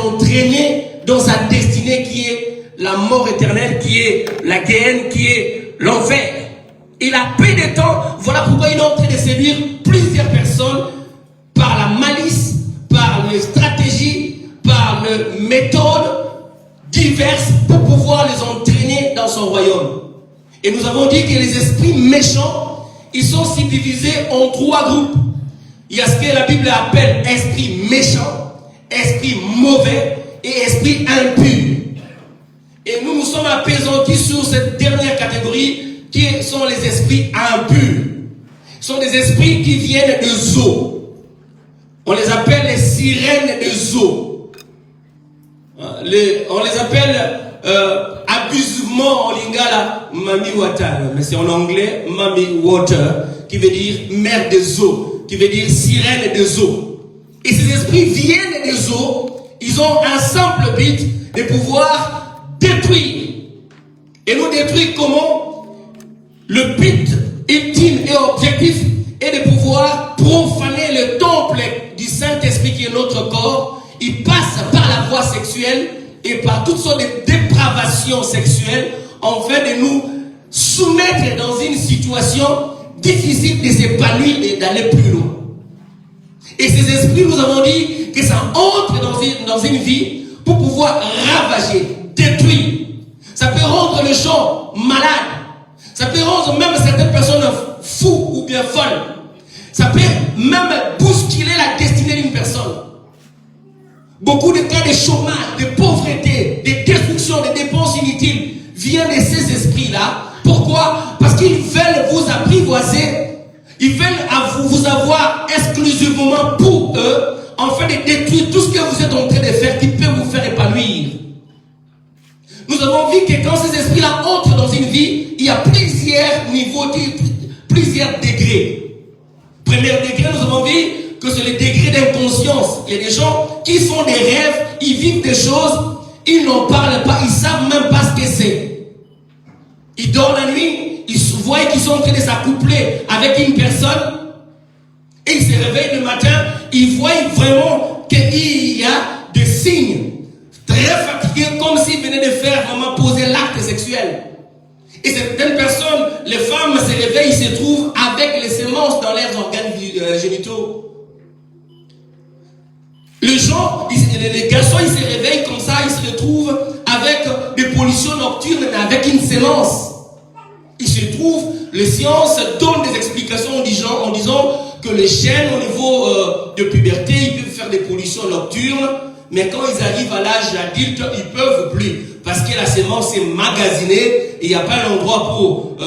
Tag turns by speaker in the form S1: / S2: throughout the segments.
S1: entraîné dans sa destinée qui est la mort éternelle, qui est la guerre, qui est l'enfer. Il a pris des temps, voilà pourquoi il est en train de séduire plusieurs personnes par la malice, par les stratégies, par les méthodes diverses pour pouvoir les entraîner dans son royaume. Et nous avons dit que les esprits méchants, ils sont aussi divisés en 3 groupes. Il y a ce que la Bible appelle esprit méchant, esprit mauvais et esprit impur. Et nous nous sommes apaisantis sur cette dernière catégorie qui sont les esprits impurs. Ce sont des esprits qui viennent de Zo. On les appelle les sirènes de Zo. On les appelle abusivement en lingala Mami Water, mais c'est en anglais Mami Water, qui veut dire mère des eaux, qui veut dire sirène des eaux. Et ces esprits viennent des eaux, ils ont un simple but de pouvoir détruire. Et nous détruire comment? Le but ultime et objectif est de pouvoir profaner le temple du Saint-Esprit qui est notre corps. Il passe par la voie sexuelle et par toutes sortes de dépravations sexuelles, afin de nous soumettre dans une situation difficile de s'épanouir et d'aller plus loin. Et ces esprits, nous avons dit que ça entre dans une vie pour pouvoir ravager, détruire. Ça peut rendre les gens malades. Ça peut rendre même certaines personnes fous ou bien folles. Ça peut même bousculer la destinée d'une personne. Beaucoup de cas de chômage, de pauvreté, de destruction, de dépenses inutiles viennent de ces esprits-là. Pourquoi? Parce qu'ils veulent vous apprivoiser. Ils veulent vous avoir exclusivement pour eux, afin de détruire tout ce que vous êtes en train de faire qui peut vous faire épanouir. Nous avons vu que quand ces esprits-là entrent dans une vie, il y a plusieurs niveaux, plusieurs degrés. Premier degré, nous avons vu que c'est le degré d'inconscience. Il y a des gens qui font des rêves, ils vivent des choses, ils n'en parlent pas, ils ne savent même pas ce que c'est. Ils dorment la nuit, ils voient qu'ils sont en train de s'accoupler avec une personne, et ils se réveillent le matin, ils voient vraiment qu'il y a des signes très fatigués, comme s'ils venaient de faire vraiment poser l'acte sexuel. Et certaines personnes, les femmes se réveillent, ils se trouvent avec les semences dans leurs organes génitaux. Les gens, les garçons, ils se réveillent comme ça, ils se retrouvent avec des pollutions nocturnes, avec une sémence. Il se trouve, les sciences donnent des explications en disant que les jeunes au niveau de puberté, ils peuvent faire des pollutions nocturnes, mais quand ils arrivent à l'âge adulte, ils ne peuvent plus. Parce que la sémence est magasinée, et il n'y a pas l'endroit pour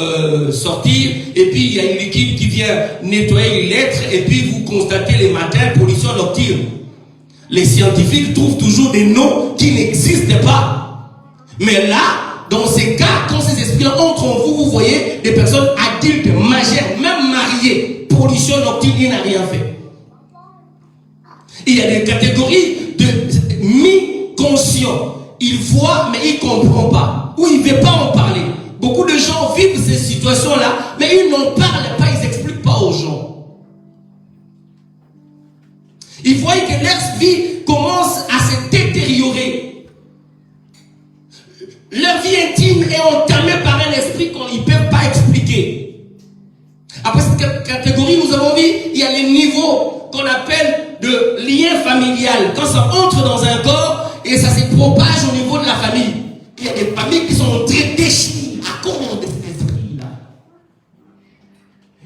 S1: sortir, et puis il y a une liquide qui vient nettoyer l'être, et puis vous constatez les matins, pollution nocturne. Les scientifiques trouvent toujours des noms qui n'existent pas. Mais là, dans ces cas, quand ces esprits-là entrent en vous, vous voyez des personnes adultes, majeures, même mariées, pollution nocturne, il n'a rien fait. Il y a des catégories de mi-conscients. Il voit, mais il ne comprend pas. Ou il ne veut pas en parler. Beaucoup de gens vivent ces situations-là, mais ils n'en parlent pas, ils n'expliquent pas aux gens. Ils voient que leur vie commence à se détériorer. Leur vie intime est entamée par un esprit qu'ils ne peuvent pas expliquer. Après cette catégorie, nous avons vu, il y a les niveaux qu'on appelle de lien familial. Quand ça entre dans un corps et ça se propage au niveau de la famille. Il y a des familles qui sont très déchirées à cause de cet esprit-là.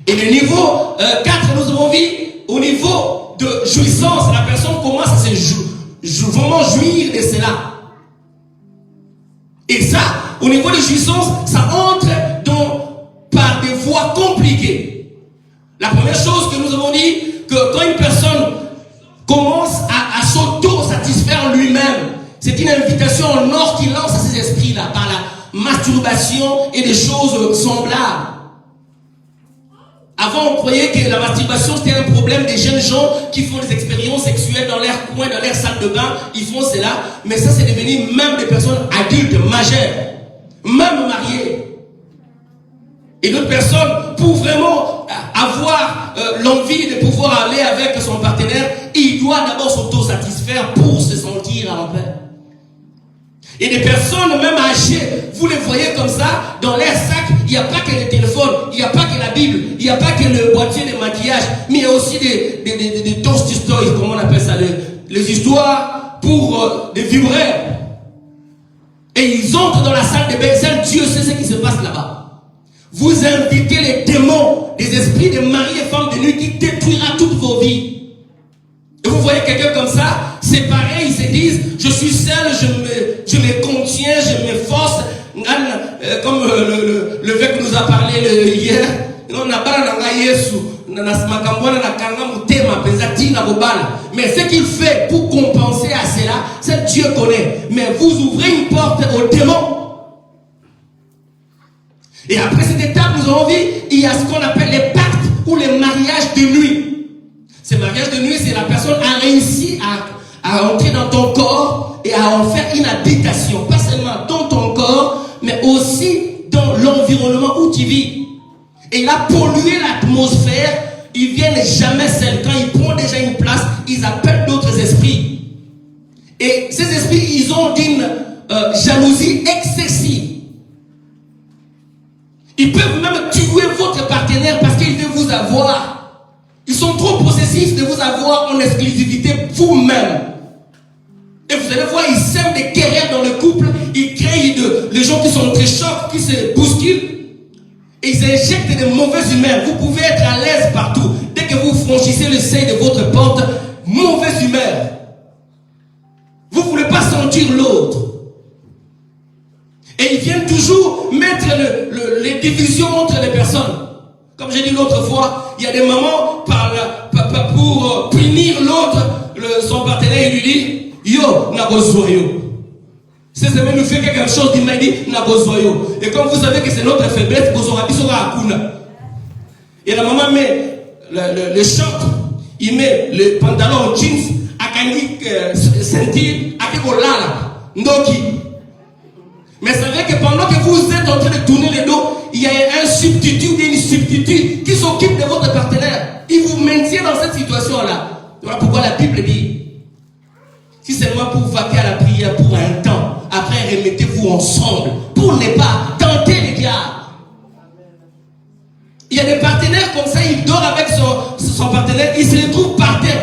S1: Et le niveau 4, nous avons vu au niveau de jouissance, la personne commence à vraiment jouir de cela. Et ça, au niveau de jouissance, ça entre par des voies compliquées. La première chose que nous avons dit, que quand une personne commence à s'auto-satisfaire lui-même, c'est une invitation en or qu'il lance à ces esprits-là, par la masturbation et des choses semblables. Avant, on croyait que la masturbation c'était un problème des jeunes gens qui font des expériences sexuelles dans leur coin, dans leur salle de bain, ils font cela, mais ça c'est devenu même des personnes adultes, majeures, même mariées. Et d'autres personnes, pour vraiment avoir l'envie de pouvoir aller avec son partenaire, il doit d'abord s'auto-satisfaire pour se sentir en paix. Et des personnes même âgées, vous les voyez comme ça, dans leur sac, il n'y a pas que le téléphone, il n'y a pas que la Bible, il n'y a pas que le boîtier de maquillage, mais il y a aussi des toast stories, comment on appelle ça, les histoires pour des vibraires. Et ils entrent dans la salle de bain, Dieu sait ce qui se passe là-bas. Vous invitez les démons, des esprits de mari et femmes de nuit qui détruira toutes vos vies. Et vous voyez quelqu'un comme ça, c'est pareil, ils se disent, je suis seul, je me contiens, je m'efforce, comme le vec nous a parlé hier, mais ce qu'il fait pour compenser à cela, c'est Dieu connaît. Mais vous ouvrez une porte aux démons. Et après cette étape, nous avons vu, il y a ce qu'on appelle les pactes ou les mariages de nuit. Ces mariages de nuit, c'est la personne a réussi à entrer dans ton corps et à en faire une habitation. Pas seulement dans ton corps, mais aussi dans l'environnement où tu vis. Et il a pollué l'atmosphère. Ils viennent jamais seuls. Quand ils prennent déjà une place, ils appellent d'autres esprits. Et ces esprits, ils ont une jalousie excessive. Ils peuvent même tuer votre partenaire parce qu'ils veulent vous avoir. Ils sont trop possessifs de vous avoir en exclusivité vous-même. Et vous allez voir, ils sèment des querelles dans le couple. Ils créent les gens qui sont très chocs, qui se bousculent. Et ils injectent de mauvaises humeurs. Vous pouvez être à l'aise partout. Dès que vous franchissez le seuil de votre porte, mauvaise humeur. Vous ne voulez pas sentir l'autre. Et ils viennent toujours mettre les divisions entre les personnes. Comme j'ai dit l'autre fois, il y a des mamans pour punir l'autre, son partenaire, il lui dit, yo, nagozoyo. Cette semaine, nous fait quelque chose, il m'a dit, nagozoyo. Et comme vous savez que c'est notre faiblesse, vous aurez dit, akuna. Et la maman met le short, il met le pantalon en jeans, akani sentir, akigolala, ndoki. Mais savez que pendant que vous êtes en train de tourner le dos, il y a un substitut ou une substitut qui s'occupe de votre partenaire. Il vous maintient dans cette situation-là. Voilà pourquoi la Bible dit, si seulement pour vaquer à la prière pour un temps, après remettez-vous ensemble pour ne pas tenter les diables. Il y a des partenaires comme ça, il dort avec son partenaire, il se retrouve par terre.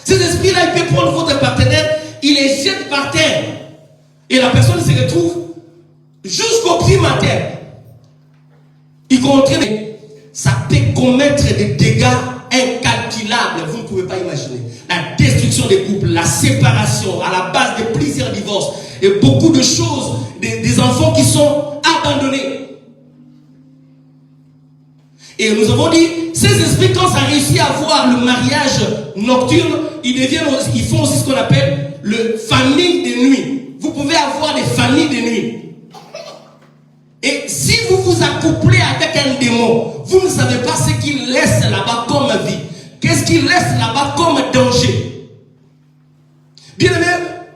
S1: Ces esprits-là, il peut prendre votre partenaire, il les jette par terre. Et la personne se retrouve jusqu'au primaire. Il contraint. Ça peut commettre des dégâts incalculables. Vous ne pouvez pas imaginer. La destruction des couples, la séparation à la base de plusieurs divorces et beaucoup de choses, des enfants qui sont abandonnés. Et nous avons dit, ces esprits, quand ça réussit à avoir le mariage nocturne, ils font aussi ce qu'on appelle le famille de nuit. Vous pouvez avoir des familles de nuit. Et si vous vous accouplez avec un démon, vous ne savez pas ce qu'il laisse là-bas comme vie. Qu'est-ce qu'il laisse là-bas comme danger. Bien aimé,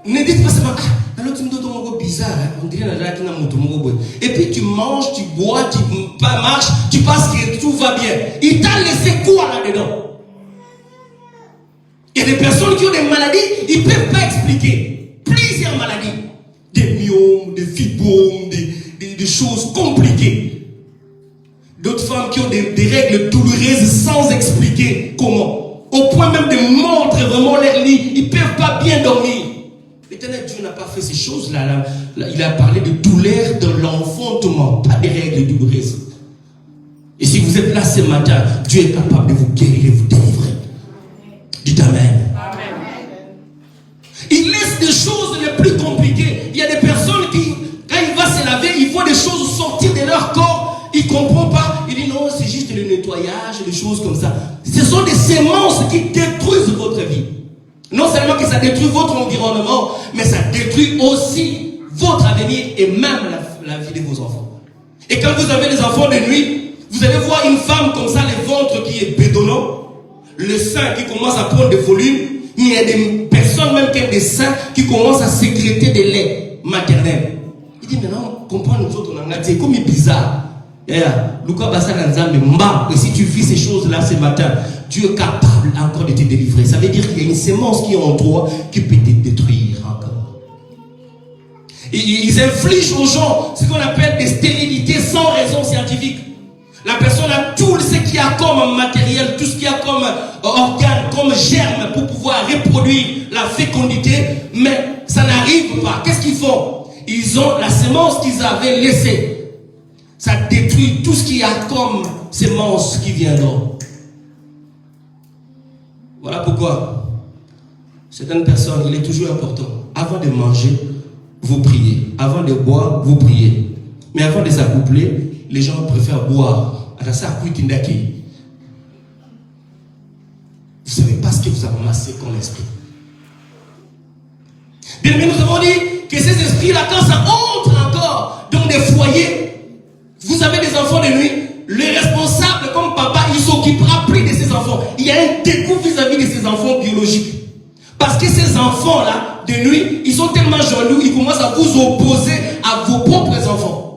S1: ne dites pas seulement, alors tu me donnes un bizarre, on dirait et puis tu manges, tu bois, tu marches, tu penses que tout va bien. Il t'a laissé quoi là-dedans? Il y a des personnes qui ont des maladies, ils ne peuvent pas expliquer. Plusieurs maladies. Des myomes, des fibromes, des choses compliquées. D'autres femmes qui ont des règles douloureuses sans expliquer comment. Au point même de montrer vraiment leur lit. Ils ne peuvent pas bien dormir. L'Éternel Dieu n'a pas fait ces choses-là. Il a parlé de douleur de l'enfantement, pas des règles douloureuses. Et si vous êtes là ce matin, Dieu est capable de vous guérir et vous délivrer. Dites Amen. Amen. Il laisse des choses les plus compliquées. Il y a des personnes qui, quand il va se laver, ils voient des choses sortir de leur corps. Ils ne comprennent pas. Il dit non, c'est juste le nettoyage, des choses comme ça. Ce sont des semences qui détruisent votre vie. Non seulement que ça détruit votre environnement, mais ça détruit aussi votre avenir et même la vie de vos enfants. Et quand vous avez des enfants de nuit, vous allez voir une femme comme ça, le ventre qui est bédonnant, le sein qui commence à prendre des volumes. Il y a des personnes même qui ont des seins qui commencent à sécréter des laits maternels. Il dit maintenant, comprends nous autres, c'est comme bizarre. Et si tu vis ces choses-là ce matin, Dieu est capable encore de te délivrer. Ça veut dire qu'il y a une sémence qui est en toi qui peut te détruire encore. Et ils infligent aux gens ce qu'on appelle des stérilités sans raison scientifique. La personne a tout ce qu'il y a comme matériel, tout ce qu'il y a comme organe, comme germe pour pouvoir reproduire la fécondité, mais ça n'arrive pas. Qu'est-ce qu'ils font? Ils ont la sémence qu'ils avaient laissée. Ça détruit tout ce qu'il y a comme sémence qui vient d'en. Voilà pourquoi certaines personnes, il est toujours important, avant de manger, vous priez. Avant de boire, vous priez. Mais avant de s'accoupler, les gens préfèrent boire. Vous ne savez pas ce que vous avez amassé comme esprit. Bien, mais nous avons dit que ces esprits-là, quand ça entre encore dans des foyers, vous avez des enfants de nuit, le responsable comme papa, il s'occupera plus de ses enfants. Il y a un dégoût vis-à-vis de ses enfants biologiques. Parce que ces enfants-là, de nuit, ils sont tellement jaloux, ils commencent à vous opposer à vos propres enfants.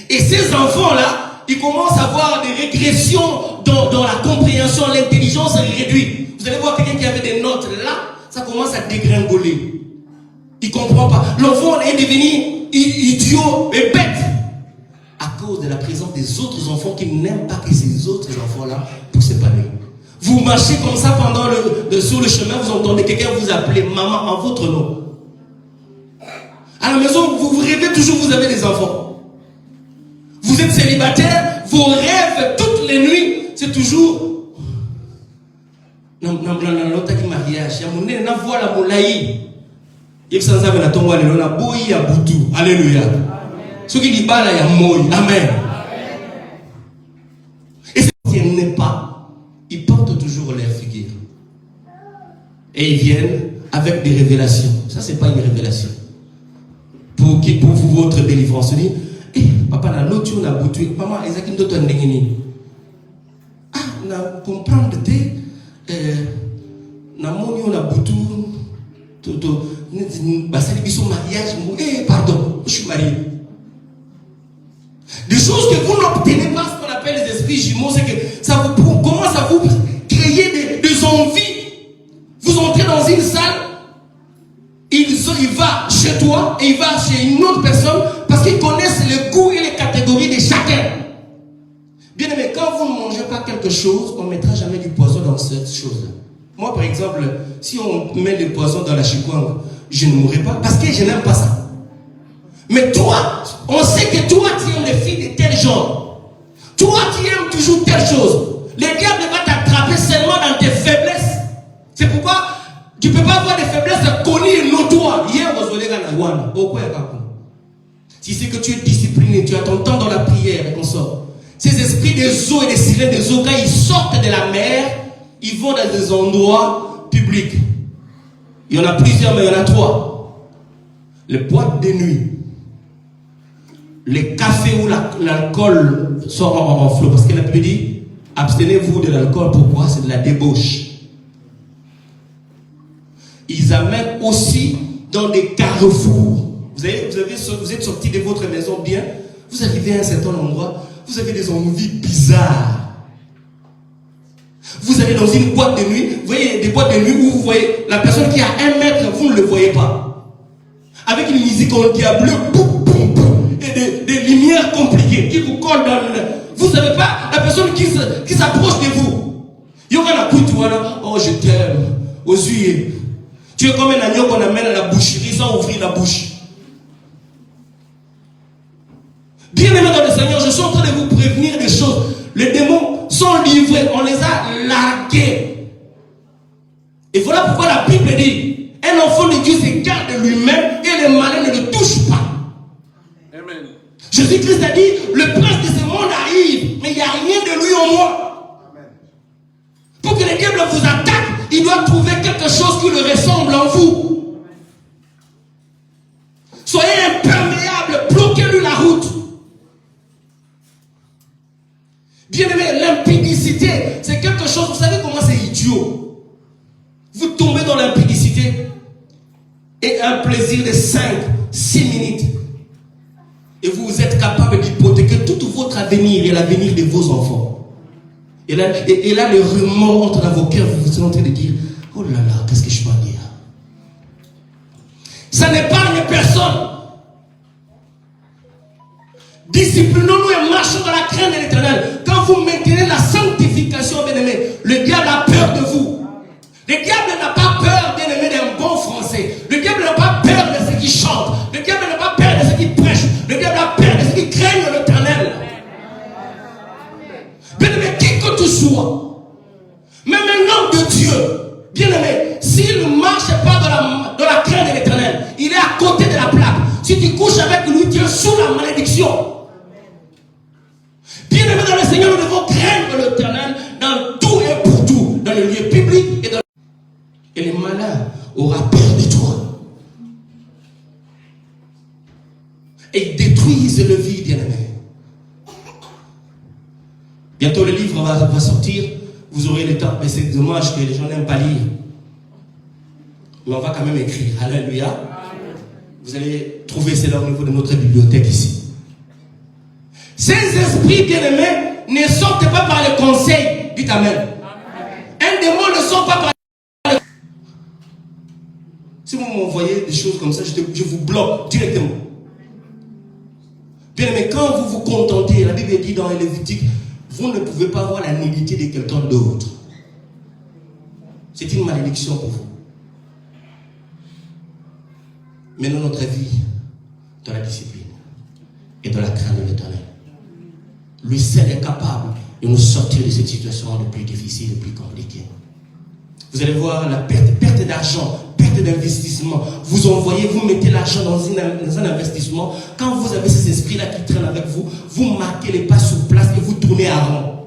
S1: Et ces enfants-là, ils commencent à avoir des régressions dans la compréhension, l'intelligence est réduite. Vous allez voir quelqu'un qui avait des notes là, ça commence à dégringoler. Il ne comprend pas. L'enfant est devenu idiot et bête à cause de la présence des autres enfants qui n'aiment pas que ces autres enfants-là puissent s'épanouir. Vous marchez comme ça pendant sur le chemin, vous entendez quelqu'un vous appeler maman en votre nom. À la maison, vous rêvez toujours, vous avez des enfants. Vous êtes célibataire, vos rêves toutes les nuits, c'est toujours alléluia. Ce qui dit bala ya moi, amen. Et ce qui n'est pas, ils portent toujours leur figure. Et ils viennent avec des révélations. Ça, c'est pas une révélation. Pour vous, votre délivrance, dit, papa, na l'autre, on a boutu, maman, Ezakim d'autres n'engeni. Ah, na comprendre te, na moni on a boutu, c'est son mariage, pardon, je suis marié. Des choses que vous n'obtenez pas, ce qu'on appelle les esprits jumeaux, c'est que ça vous commence à vous créer des envies. Vous entrez dans une salle, il va chez toi et il va chez une autre personne parce qu'ils connaissent le goût et les catégories de chacun. Bien aimé, quand vous ne mangez pas quelque chose, on ne mettra jamais du poison dans cette chose-là. Moi, par exemple, si on met du poison dans la chikwang, je ne mourrai pas parce que je n'aime pas ça. Mais toi, on sait que toi, tu es une fille de tel genre. Toi, tu aimes toujours telle chose. Le diable va t'attraper seulement dans tes faiblesses. C'est pourquoi tu ne peux pas avoir des faiblesses connues et notoires. Si c'est que tu es discipliné, tu as ton temps dans la prière et qu'on sort. Ces esprits des eaux et des sirènes des eaux, quand ils sortent de la mer, ils vont dans des endroits publics. Il y en a plusieurs, mais il y en a 3. Les boîtes de nuit. Les cafés où l'alcool sort en flot. Parce que la Bible dit, abstenez-vous de l'alcool. Pourquoi? C'est de la débauche. Ils amènent aussi dans des carrefours. Vous êtes sorti de votre maison bien. Vous arrivez à un certain endroit. Vous avez des envies bizarres. Vous allez dans une boîte de nuit. Vous voyez des boîtes de nuit où vous voyez la personne qui a 1 mètre, vous ne le voyez pas. Avec une musique en diable, boum, boum, boum, et des lumières compliquées qui vous collent dans le... Vous ne savez pas la personne qui s'approche de vous. Oh, je t'aime. Aux yeux. Tu es comme un agneau qu'on amène à la boucherie sans ouvrir la bouche. Bien aimé dans le Seigneur, je suis en train de vous prévenir des choses. Les démons sont livrés, on les a largués. Et voilà pourquoi la Bible dit, un enfant de Dieu se garde de lui-même et les malins ne le touchent pas. Amen. Jésus-Christ a dit, le prince de ce monde arrive, mais il n'y a rien de lui en moi. Amen. Pour que le diable vous attaque, il doit trouver quelque chose qui le ressemble en vous. Soyez imperméable, bloquez-lui la route. Bien aimé, l'impudicité, c'est quelque chose, vous savez comment c'est idiot. Vous tombez dans l'impudicité et un plaisir de 5-6 minutes. Et vous êtes capable d'hypothéquer tout votre avenir et l'avenir de vos enfants. Et là, le remords entre dans vos cœurs, vous êtes en train de dire, oh là là, qu'est-ce que je peux en dire? Ça n'épargne personne. Disciplinons-nous et marchons dans la crainte de l'Éternel. Quand vous maintenez la sanctification, bien-aimé, le diable a peur de vous. Le diable n'a pas peur, bien-aimé, d'un bon français. Le diable n'a pas peur de ceux qui chantent. Le diable n'a pas peur de ceux qui prêchent. Le diable a peur de ceux qui craignent l'Éternel. Bien-aimé, qui que tu sois, même un homme de Dieu, bien-aimé, s'il ne marche pas dans la crainte de l'Éternel, il est à côté de la plaque. Si tu couches avec lui, tu es sous la malédiction. Bien-aimé dans le Seigneur, nous devons craindre l'Éternel dans tout et pour tout, dans le lieu public et le malin aura peur de toi. Et ils détruisent le vide, bien-aimé. Bientôt le livre va sortir, vous aurez le temps, mais c'est dommage que les gens n'aiment pas lire. Mais on va quand même écrire. Alléluia. Vous allez trouver cela au niveau de notre bibliothèque ici. Ces esprits bien-aimés ne sortent pas par le conseil. Dites Amen. Un démon ne sort pas par le... Si vous m'envoyez des choses comme ça, je vous bloque directement. Bien-aimé, quand vous vous contentez, la Bible dit dans les Lévitique, vous ne pouvez pas avoir la nullité de quelqu'un d'autre. C'est une malédiction pour vous. Menons notre vie dans la discipline et dans la crainte de l'Éternel. Lui seul est capable de nous sortir de cette situation le plus difficile, le plus compliquée. Vous allez voir la perte d'argent, perte d'investissement. Vous envoyez, vous mettez l'argent dans un investissement. Quand vous avez ces esprits-là qui traînent avec vous, vous marquez les pas sur place et vous tournez à rond.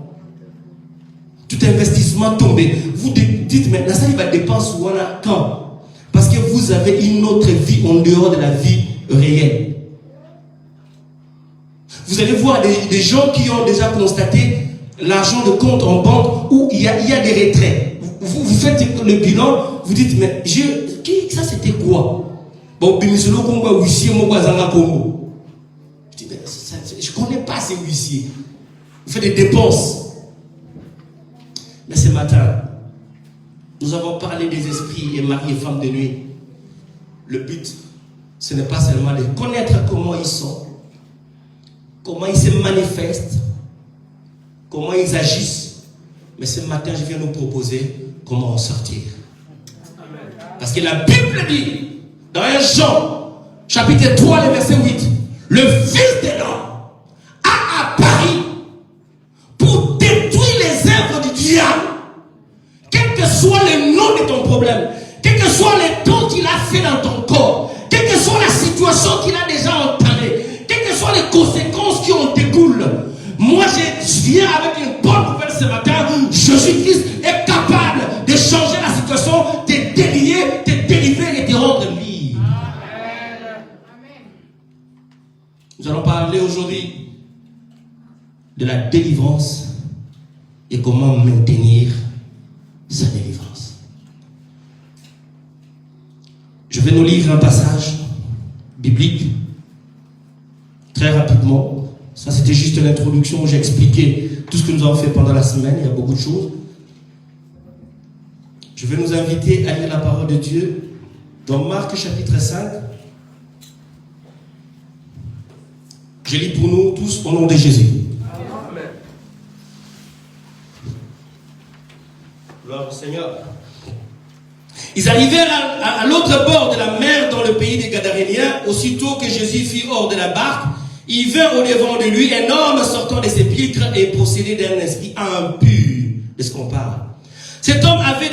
S1: Tout investissement tombé. Vous dites maintenant, ça il va dépendre sur quand. Parce que vous avez une autre vie en dehors de la vie réelle. Vous allez voir des gens qui ont déjà constaté l'argent de compte en banque où il y a des retraits. Vous faites le bilan, vous dites, mais ça c'était quoi? Bon, je ne connais pas ces huissiers. Vous faites des dépenses. Mais ce matin, nous avons parlé des esprits et mari et femme de nuit. Le but, ce n'est pas seulement de connaître comment ils sont, comment ils se manifestent, comment ils agissent. Mais ce matin, je viens nous proposer comment en sortir. Parce que la Bible dit, dans 1 Jean, chapitre 3, le verset 8, le Fils de l'homme a apparu pour détruire les œuvres du diable. Quel que soit le nom de ton problème, quel que soit le temps qu'il a fait dans ton corps, quelle que soit la situation qu'il a déjà entamée, quelles que soient les conséquences qui en découlent, moi je viens avec une bonne nouvelle ce matin. Jésus-Christ est capable de changer la situation, de délier, de délivrer et de rendre libre. Nous allons parler aujourd'hui de la délivrance et comment maintenir sa délivrance. Je vais nous lire un passage biblique très rapidement. Ça, c'était juste l'introduction où j'ai expliqué tout ce que nous avons fait pendant la semaine. Il y a beaucoup de choses. Je vais nous inviter à lire la parole de Dieu dans Marc chapitre 5. Je lis pour nous tous au nom de Jésus. Amen. Gloire au Seigneur. Ils arrivèrent à l'autre bord de la mer dans le pays des Gadaréniens. Aussitôt que Jésus fut hors de la barque, il vint au-devant de lui un homme sortant de ses piètres et possédé d'un esprit impur. De ce qu'on parle. Cet homme avait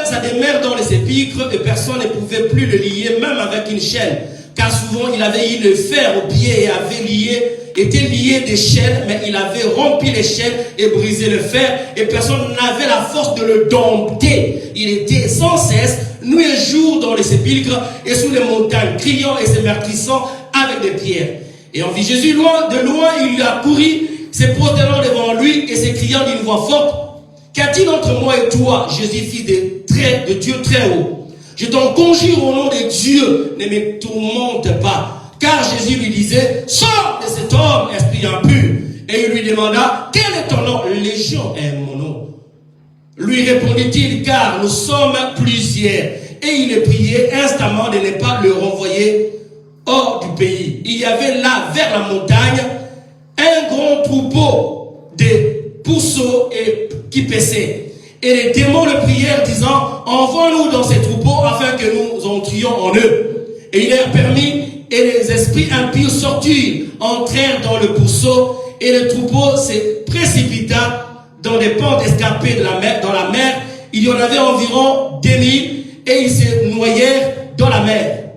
S1: sa demeure dans les sépulcres et personne ne pouvait plus le lier, même avec une chaîne. Car souvent il avait eu le fer au pied et était lié des chaînes, mais il avait rompu les chaînes et brisé le fer et personne n'avait la force de le dompter. Il était sans cesse, nuit et jour dans les sépulcres et sous les montagnes, criant et se meurtrissant avec des pierres. Et on vit Jésus de loin, il a couru, se prosternant devant lui et s'écriant d'une voix forte, qu'a-t-il entre moi et toi, Jésus, fils de Dieu très haut? Je t'en conjure au nom de Dieu, ne me tourmente pas. Car Jésus lui disait, sors de cet homme, esprit impur. Et il lui demanda, quel est ton nom? Légion est mon nom. Lui répondit-il, car nous sommes plusieurs. Et il le priait instamment de ne pas le renvoyer hors du pays. Il y avait là, vers la montagne, un grand troupeau de pourceaux qui paissaient. Et les démons le prièrent, disant, envoie-nous dans ces troupeaux afin que nous entrions en eux. Et il leur permit, et les esprits impies sortirent, entrèrent dans le pourceau, et le troupeau se précipita dans des pentes escarpées de la mer, dans la mer. Il y en avait environ 2000, et ils se noyèrent dans la mer.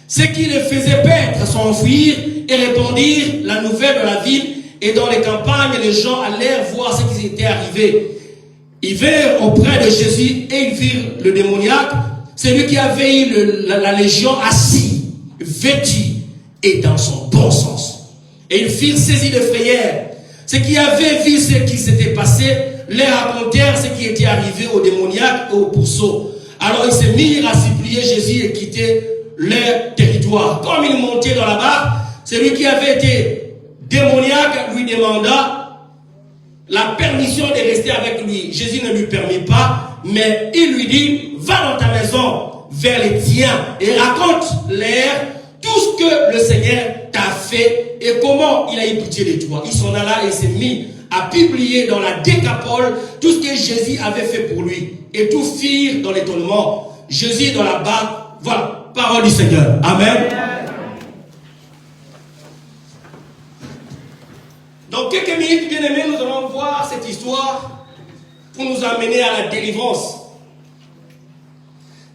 S1: Ce qui les faisait paître s'enfuir et répandirent la nouvelle dans la ville, et dans les campagnes, les gens allèrent voir ce qui était arrivé. Ils vinrent auprès de Jésus et ils virent le démoniaque, celui qui avait eu la légion, assis, vêtu et dans son bon sens. Et ils furent saisis de frayeur. Ceux qui avaient vu ce qui s'était passé leur racontèrent ce qui était arrivé au démoniaque et au pourceau. Alors ils se mirent à supplier Jésus et quitter leur territoire. Comme ils montaient dans la barque, celui qui avait été démoniaque lui demanda la permission de rester avec lui. Jésus ne lui permit pas, mais il lui dit, va dans ta maison, vers les tiens, et raconte-leur tout ce que le Seigneur t'a fait et comment il a eu pitié de toi. Il s'en alla et s'est mis à publier dans la Décapole tout ce que Jésus avait fait pour lui. Et tous firent dans l'étonnement. Jésus dans la barque. Voilà, parole du Seigneur. Amen. Dans quelques minutes, bien aimés, nous allons voir cette histoire pour nous amener à la délivrance.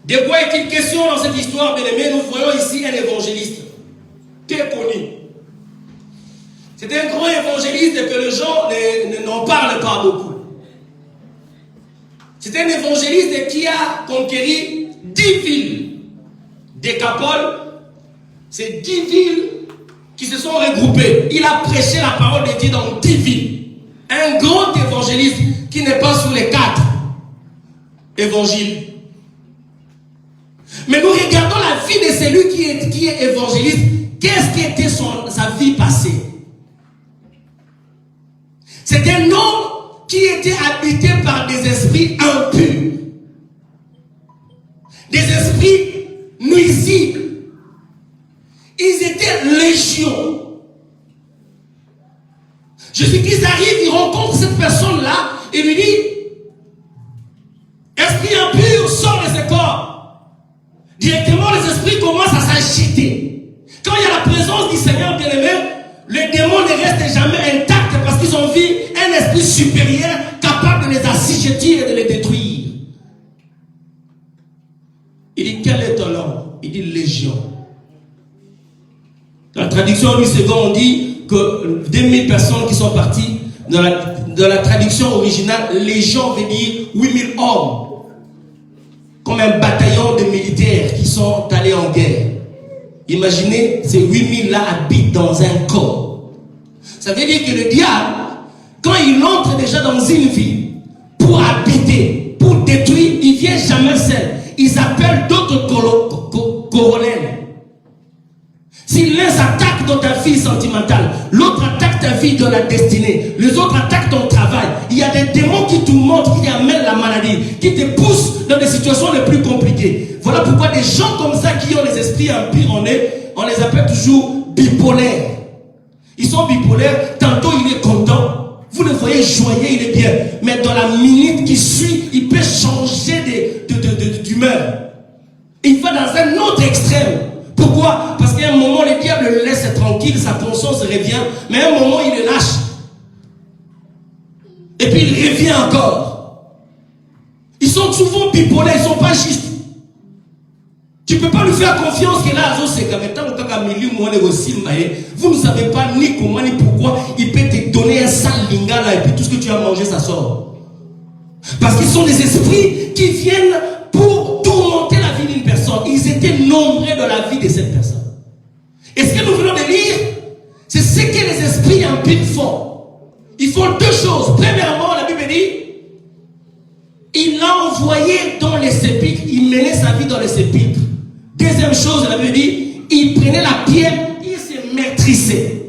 S1: De quoi est-il question dans cette histoire, bien aimés? Nous voyons ici un évangéliste très connu. C'est un grand évangéliste que les gens n'en parlent pas beaucoup. C'est un évangéliste qui a conquéri 10 villes. Décapole, c'est 10 villes qui se sont regroupés. Il a prêché la parole de Dieu dans 10 villes. Un grand évangéliste qui n'est pas sur les 4 évangiles. Mais nous regardons la vie de celui qui est évangéliste. Qu'est-ce qui était sa vie passée? C'est un homme qui était habité par des esprits impurs. Des esprits nuisibles. Ils étaient légion. Jésus-Christ arrive, il rencontre cette personne-là et lui dit, esprit impur, sort de ce corps. Directement, les esprits commencent à s'agiter. Quand il y a la présence du Seigneur bien-aimé, les démons ne restent jamais intacts parce qu'ils ont vu un esprit supérieur capable de les assujettir et de les détruire. Il dit, quel est ton nom? Il dit, légion. Dans la traduction du second, on dit que 2000 personnes qui sont parties. Dans la traduction originale, légion veut dire 8000 hommes. Comme un bataillon de militaires qui sont allés en guerre. Imaginez, ces 8000 là habitent dans un corps. Ça veut dire que le diable, quand il entre déjà dans une ville, pour habiter, pour détruire, il ne vient jamais seul. Ils appellent d'autres colonels. Si l'un s'attaque dans ta vie sentimentale, l'autre attaque ta vie dans la destinée, les autres attaquent ton travail, il y a des démons qui tourmentent, qui amènent la maladie, qui te poussent dans des situations les plus compliquées. Voilà pourquoi des gens comme ça qui ont les esprits impurs en eux, on les appelle toujours bipolaires. Ils sont bipolaires, tantôt il est content, vous le voyez joyeux, il est bien, mais dans la minute qui suit, il peut changer d'humeur. Il va dans un autre extrême. Pourquoi? Parce qu'à un moment, le diable le laisse tranquille, sa conscience revient, mais à un moment, il le lâche. Et puis, il revient encore. Ils sont souvent bipolaires, ils ne sont pas justes. Tu ne peux pas lui faire confiance que là, vous ne savez pas ni comment ni pourquoi il peut te donner un sale lingala et puis tout ce que tu as mangé, ça sort. Parce qu'ils sont des esprits qui viennent pour tourmenter la vie d'une personne. Ils étaient nombreux dans la vie de cette personne. Et ce que nous venons de lire, c'est ce que les esprits impurs font. Ils font 2 choses. Premièrement, la Bible dit, il l'a envoyé dans les sépulcres. Il menait sa vie dans les sépulcres. Deuxième chose, la Bible dit, il prenait la pierre, il se maîtrisait.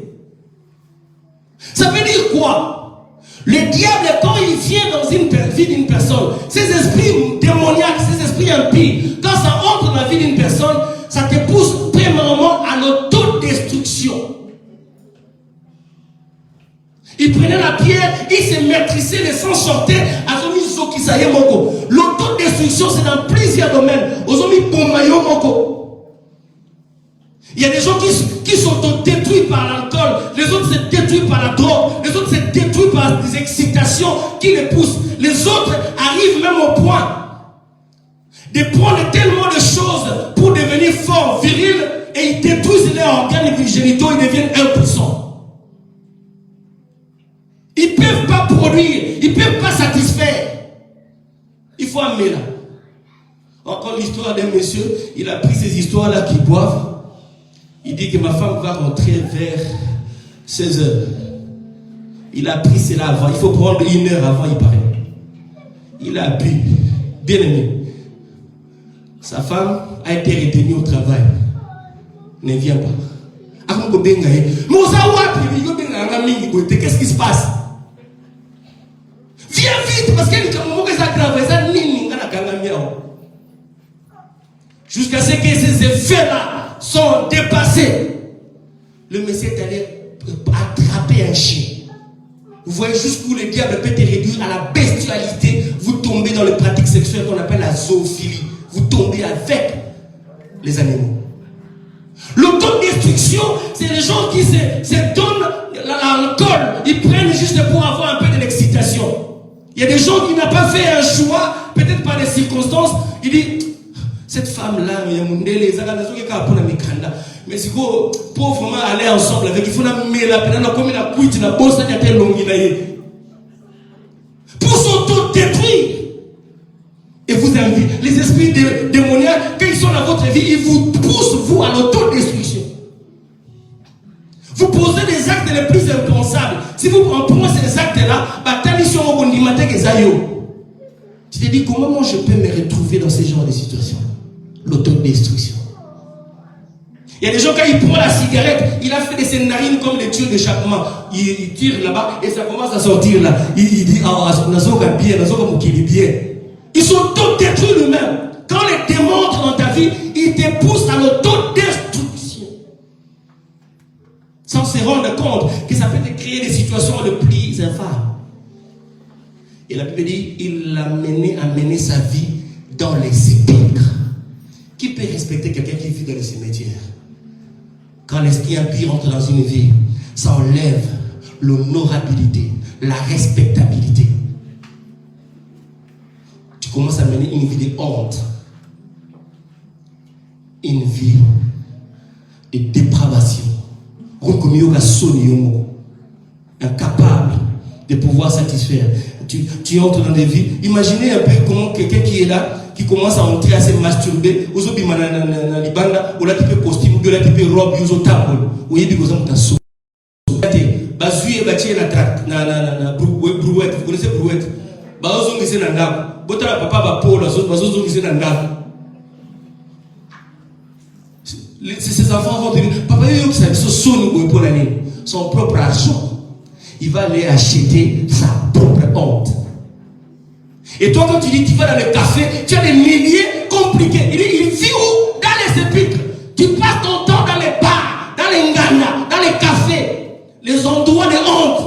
S1: Ça veut dire quoi? Le diable, quand il vient dans une vie d'une personne, esprit impie, quand ça entre dans la vie d'une personne, ça te pousse premièrement à l'autodestruction. Il prenait la pierre, il se maîtrisait, le sang sortait, l'autodestruction, c'est dans plusieurs domaines. Il y a des gens qui s'autodétruisent par l'alcool, les autres se détruisent par la drogue, les autres se détruisent par des excitations qui les poussent. Les autres arrivent même au point de prendre tellement de choses pour devenir forts, virils, et ils détruisent leurs organes génitaux, ils deviennent impuissants. Ils ne peuvent pas produire, ils ne peuvent pas satisfaire. Il faut amener là. Encore l'histoire d'un monsieur, il a pris ces histoires-là qui boivent. Il dit que ma femme va rentrer vers 16 heures. Il a pris cela avant. Il faut prendre 1 heure avant, il paraît. Il a bu. Bien aimé. Sa femme a été retenue au travail. Ne vient pas. Qu'est-ce qui se passe? Viens vite parce qu'elle est jusqu'à ce que ces effets-là sont dépassés. Le monsieur est allé attraper un chien. Vous voyez jusqu'où le diable peut te réduire à la bestialité. Vous tombez dans les pratiques sexuelles qu'on appelle la zoophilie. Vous tombez avec les animaux. L'autodestruction, c'est les gens qui se donnent l'alcool. Ils prennent juste pour avoir un peu de l'excitation. Il y a des gens qui n'ont pas fait un choix, peut-être par des circonstances. Il dit, cette femme-là, mais si vous pauvre aller ensemble avec, il faut la mettre comme la cuite, la bosse, la longue. Pour s'auto-détruire. Et vous invitez, les esprits démoniaques, quand ils sont dans votre vie, ils vous poussent, vous, à l'autodestruction. Vous posez des actes les plus impensables. Si vous prenez ces actes-là, tu te dis, comment moi je peux me retrouver dans ce genre de situation? L'autodestruction. Il y a des gens, quand ils prennent la cigarette, il a fait des scénarios comme des tuyaux d'échappement. Il tire là-bas et ça commence à sortir là. Il dit, ah, bien. Ils sont tous détruits eux-mêmes. Quand les démons entrent dans ta vie, ils te poussent à l'autodestruction. Sans se rendre compte que ça peut te créer des situations de plus infâmes. Et la Bible dit, il a mené sa vie dans les sépulcres. Qui peut respecter quelqu'un qui vit dans les cimetières? Quand l'esprit impie rentre dans une vie, ça enlève l'honorabilité, la respectabilité. Tu commences à mener une vie de honte, une vie de dépravation, incapable de pouvoir satisfaire. Tu entres dans des vies. Imaginez un peu comment quelqu'un qui est là, qui commence à entrer à se masturber, aux autres na libanda, ou là tu peux costume, ou là tu peux robe, ou aux tables, ou il y a des choses comme ça. Bazouye bâti na brouette, vous connaissez brouette? Bazo ngise na ndako. Bota papa ba Paul, bazo ngise na ndako. Ces enfants vont dire, papa yo qui son propre argent. Il va aller acheter sa propre honte. Et toi, quand tu dis que tu vas dans le café, tu as des milliers compliqués. Il vit où? Dans les sépulcres. Tu passes ton temps dans les bars, dans les ngana, dans les cafés, les endroits de honte.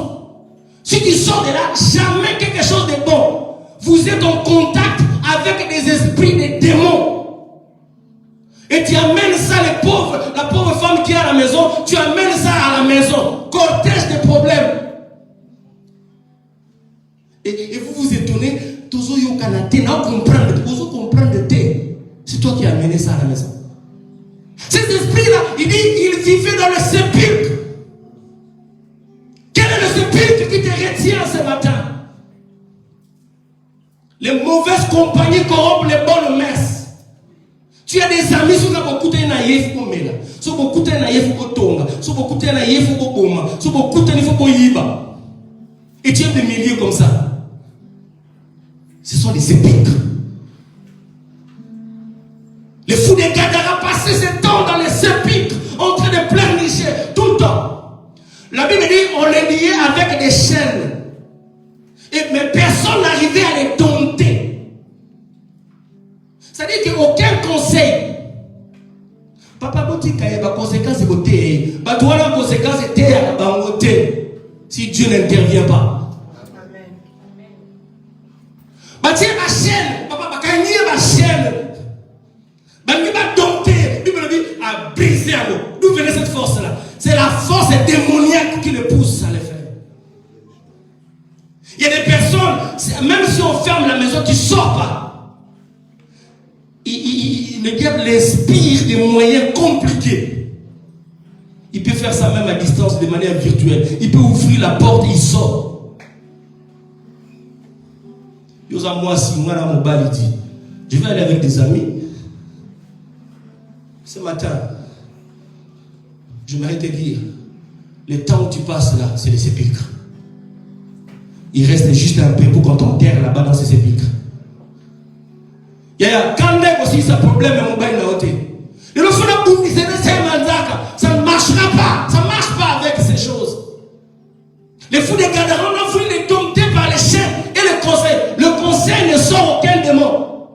S1: Si tu sors de là, jamais quelque chose de bon. Vous êtes en contact avec des esprits, des démons. Et tu amènes ça, la pauvre femme qui est à la maison, tu amènes ça à la maison. Cortège de problèmes. Et vous vous étonnez, tous au Canada, vous comprendre, c'est toi qui as amené ça à la maison. Cet esprit-là, il dit, il vivait dans le sépulcre. Quel est le sépulcre qui te retient ce matin? Les mauvaises compagnies corrompent les bonnes messes. Tu as des amis qui ont beaucoup de naïfs pour mêler. Sur beaucoup de naïfs pour tonga. Sur beaucoup de naïfs pour boma. Sur beaucoup de naïfs pour yiba. Et tu as des milliers comme ça. Ce sont des sépulcres. Les fous des Gadara passaient ce temps dans les sépulcres, en train de pleurnicher tout le temps. La Bible dit on les liait avec des chaînes. Mais personne n'arrivait à les dompter. C'est-à-dire qu'aucun conseil. Papa Botika, il y a des conséquences de côté. Il y a des conséquences de côté. Si Dieu n'intervient pas. Amen. Tiens ma chaîne. Papa, ma chaîne. Il va dompter. Il va briser à l'eau. D'où venait cette force-là? C'est la force démoniaque qui le pousse à le faire. Il y a des personnes, même si on ferme la maison, tu ne sors pas. Le diable l'inspire des moyens compliqués. Il peut faire ça même à distance de manière virtuelle. Il peut ouvrir la porte et il sort. Moi, si moi, il dit, je vais aller avec des amis. Ce matin, je m'arrête de dire, le temps où tu passes là, c'est les sépulcres. Il reste juste un peu pour qu'on t'enterre là-bas dans ces sépulcres. Quand il aussi ça problème mon bain là haute. Et le fond ça ne marchera pas. Ça ne marche pas avec ces choses. Les fous des garderons ont voulu les dompter par les chaînes et le conseil. Le conseil ne sort aucun démon.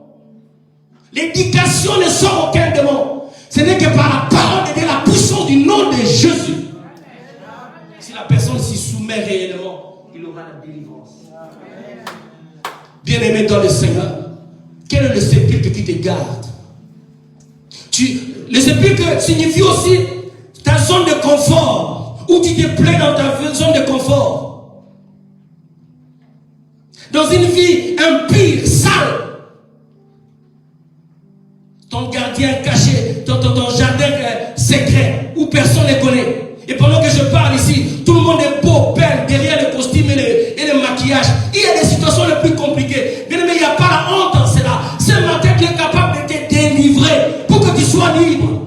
S1: L'éducation ne sort aucun démon. Ce n'est que par la parole de Dieu, la puissance du nom de Jésus. Si la personne s'y soumet réellement, il aura la délivrance. Bien-aimé dans le Seigneur. Quel est le sépulcre qui te garde? Le sépulcre signifie aussi ta zone de confort, où tu te plais dans ta zone de confort. Dans une vie impure, sale, ton gardien caché, ton jardin secret, où personne ne connaît. Et pendant que je parle ici, tout le monde est beau, belle, derrière le costume et le maquillage. Il y a des situations les plus compliquées. Bien aimé, il n'y a pas la honte dans cela. Ce matin, tu es capable de te délivrer pour que tu sois libre.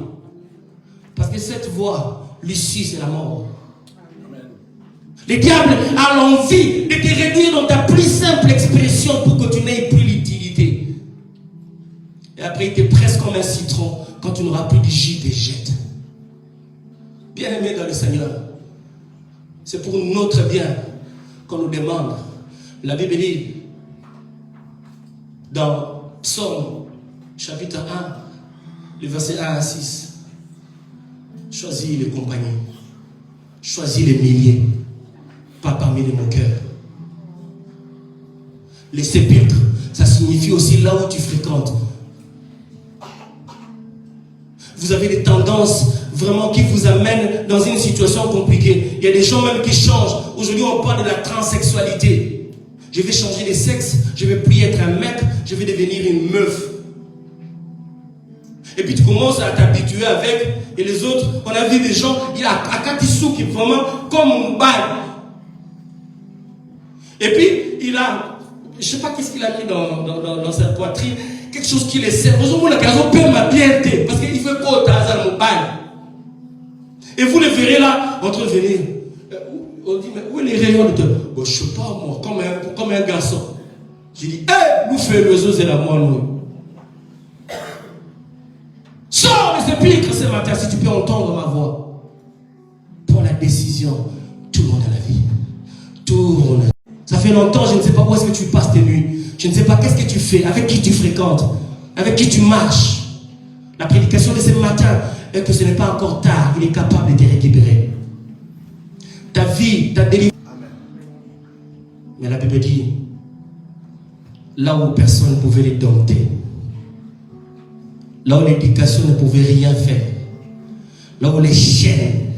S1: Parce que cette voie, l'issue, c'est la mort. Amen. Le diable a l'envie de te réduire dans ta plus simple expression pour que tu n'aies plus l'utilité. Et après, il te presse comme un citron quand tu n'auras plus de jus, te jette. Bien-aimé dans le Seigneur, c'est pour notre bien qu'on nous demande. La Bible dit dans Psaume chapitre 1, le verset 1 à 6, choisis les compagnons, choisis les milliers, pas parmi les moqueurs. Les sépulcres, ça signifie aussi là où tu fréquentes. Vous avez des tendances vraiment qui vous amènent dans une situation compliquée. Il y a des gens même qui changent. Aujourd'hui, on parle de la transsexualité. Je vais changer de sexe, je ne vais plus être un mec, je vais devenir une meuf. Et puis tu commences à t'habituer avec, et les autres, on a vu des gens, il y a Akatissou qui est vraiment comme un bail. Et puis, il a, je ne sais pas qu'est-ce qu'il a mis dans sa poitrine, quelque chose qui les sert. Parce qu'il veut quoi au bail. Et vous le verrez là, en train de venir. On dit, mais où est les rayons de toi? Bon, je ne sais pas, moi, comme un garçon. J'ai dit, hé, nous faisons les os et la moelle, nous. Sors de ce pique ce matin, si tu peux entendre ma voix. Prends la décision. Tout le monde a la vie. Tout le monde a la vie. Ça fait longtemps, je ne sais pas où est-ce que tu passes tes nuits. Je ne sais pas qu'est-ce que tu fais, avec qui tu fréquentes, avec qui tu marches. La prédication de ce matin est que ce n'est pas encore tard. Il est capable de te récupérer. Ta vie, ta délivrance. Mais la Bible dit, là où personne ne pouvait les dompter, là où l'éducation ne pouvait rien faire, là où les chaînes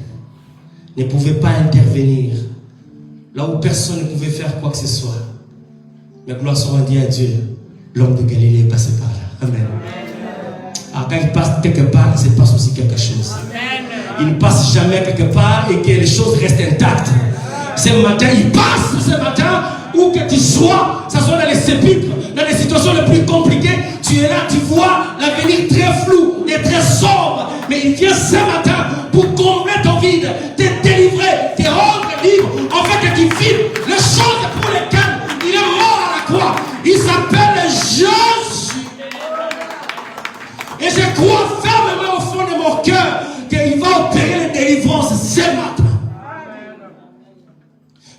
S1: ne pouvaient pas intervenir, là où personne ne pouvait faire quoi que ce soit, la gloire soit rendue à Dieu. L'homme de Galilée est passé par là. Amen. Alors quand il passe quelque part, il se passe aussi quelque chose. Il ne passe jamais quelque part et que les choses restent intactes. Ce matin, il passe ce matin, où que tu sois, ça soit dans les sépulcres, dans les situations les plus compliquées, tu es là, tu vois l'avenir très flou et très sombre. Mais il vient ce matin pour combler ton vide, te délivrer, te rendre libre, en fait que tu vives les choses pour lesquelles il est mort à la croix. Il s'appelle Jésus. Et je crois fermement au fond de mon cœur qu'il va opérer les délivrances ce matin.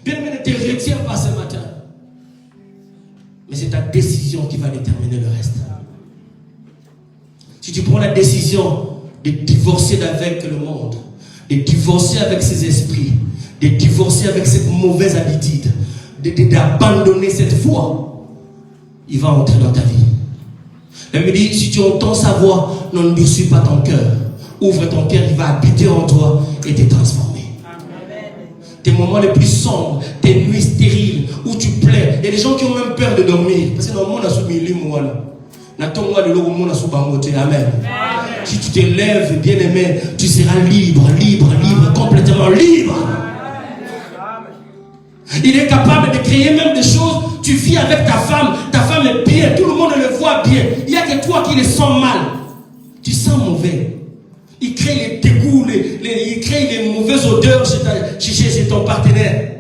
S1: Bien aimé, ne te retire pas ce matin. Mais c'est ta décision qui va déterminer le reste. Si tu prends la décision de divorcer avec le monde, de divorcer avec ses esprits, de divorcer avec cette mauvaise habitude, d'abandonner cette foi, il va entrer dans ta vie. Elle me dit, si tu entends sa voix, n'endurcis pas ton cœur. Ouvre ton cœur, il va habiter en toi et te transformer. Amen. Tes moments les plus sombres, tes nuits stériles, où tu plais. Il y a des gens qui ont même peur de dormir. Parce que dans le monde, Amen. Si tu te lèves, bien-aimé, tu seras libre, complètement libre. Il est capable de créer même des choses. Tu vis avec ta femme est bien, tout le monde le voit bien. Il n'y a que toi qui le sens mal. Tu sens mauvais. Il crée les dégoûts, il crée les mauvaises odeurs chez ton partenaire.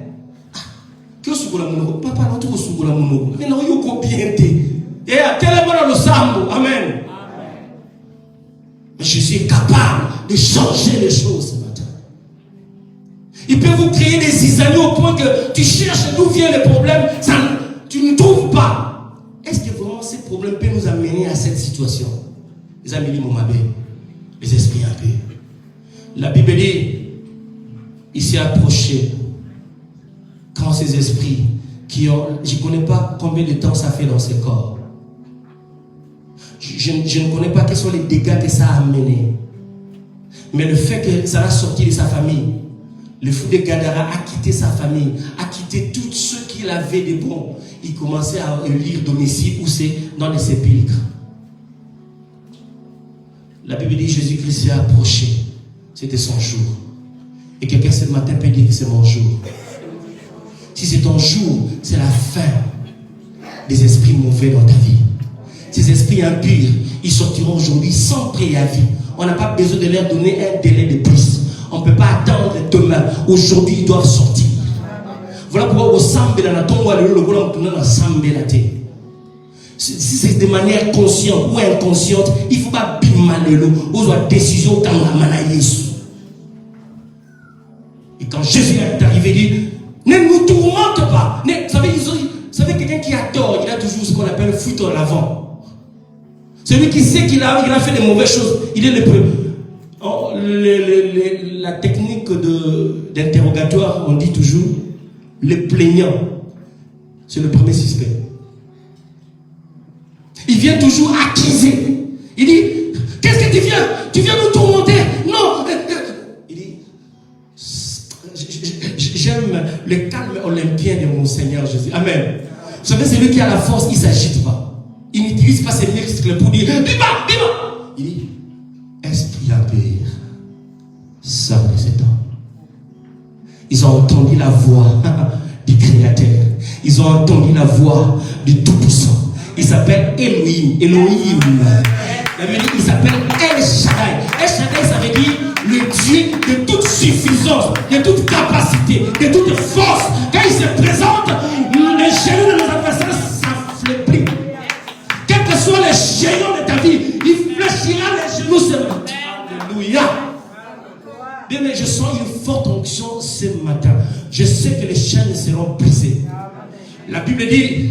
S1: Papa, mais non, et à tel moment le sambo. Amen. Mais Jésus est capable de changer les choses ce matin. Il peut vous créer des cisailles au point que tu cherches d'où vient le problème, tu ne trouves pas. Est-ce que vraiment ces problèmes peuvent nous amener à cette situation? Les amis, les esprits impurs. La Bible dit, il s'est approché quand ces esprits qui ont, je ne connais pas combien de temps ça fait dans ces corps. Je ne connais pas quels sont les dégâts que ça a amené. Mais le fait que ça a sorti de sa famille, le fou de Gadara a quitté sa famille, a quitté tous ceux qu'il avait de bons. Il commençait à lire domicile où c'est dans les sépulcres. La Bible dit Jésus-Christ s'est approché. C'était son jour. Et quelqu'un ce matin peut dire que c'est mon jour. Si c'est ton jour, c'est la fin des esprits mauvais dans ta vie. Ces esprits impurs, ils sortiront aujourd'hui sans préavis. On n'a pas besoin de leur donner un délai de plus. On ne peut pas attendre demain. Aujourd'hui, ils doivent sortir. Voilà pourquoi au Sambela, si c'est de manière consciente ou inconsciente, il ne faut pas bimaler aux décisions dans la main. Et quand Jésus est arrivé, il dit, ne nous tourmente pas. Vous savez, quelqu'un qui a tort, il a toujours ce qu'on appelle fuite en avant. Celui qui sait qu'il a fait des mauvaises choses, il est le premier. La technique d'interrogatoire, on dit toujours, le plaignant, c'est le premier suspect. Il vient toujours accuser. Il dit, qu'est-ce que tu viens? Tu viens nous tourmenter? Non. Il dit, j'aime le calme olympien de mon Seigneur Jésus. Amen. Vous savez, c'est lui qui a la force, il ne s'agite pas. Il n'utilise pas ses muscles pour dire, dis-moi. Il dit, esprit impur, sors de cet homme. Ils ont entendu la voix du Créateur. Ils ont entendu la voix du Tout-Puissant. Il s'appelle Elohim. La Bible dit, il s'appelle El Shaddai. El Shaddai, ça veut dire le Dieu de toute suffisance, de toute capacité, de toute force. Quand il se présente, les géants de nos adversaires s'affaiblit. Quels que soient les géants de ta vie, il fléchira les genoux seulement. Alléluia. Bien, mais je sens une forte onction ce matin. Je sais que les chaînes seront brisées. La Bible dit,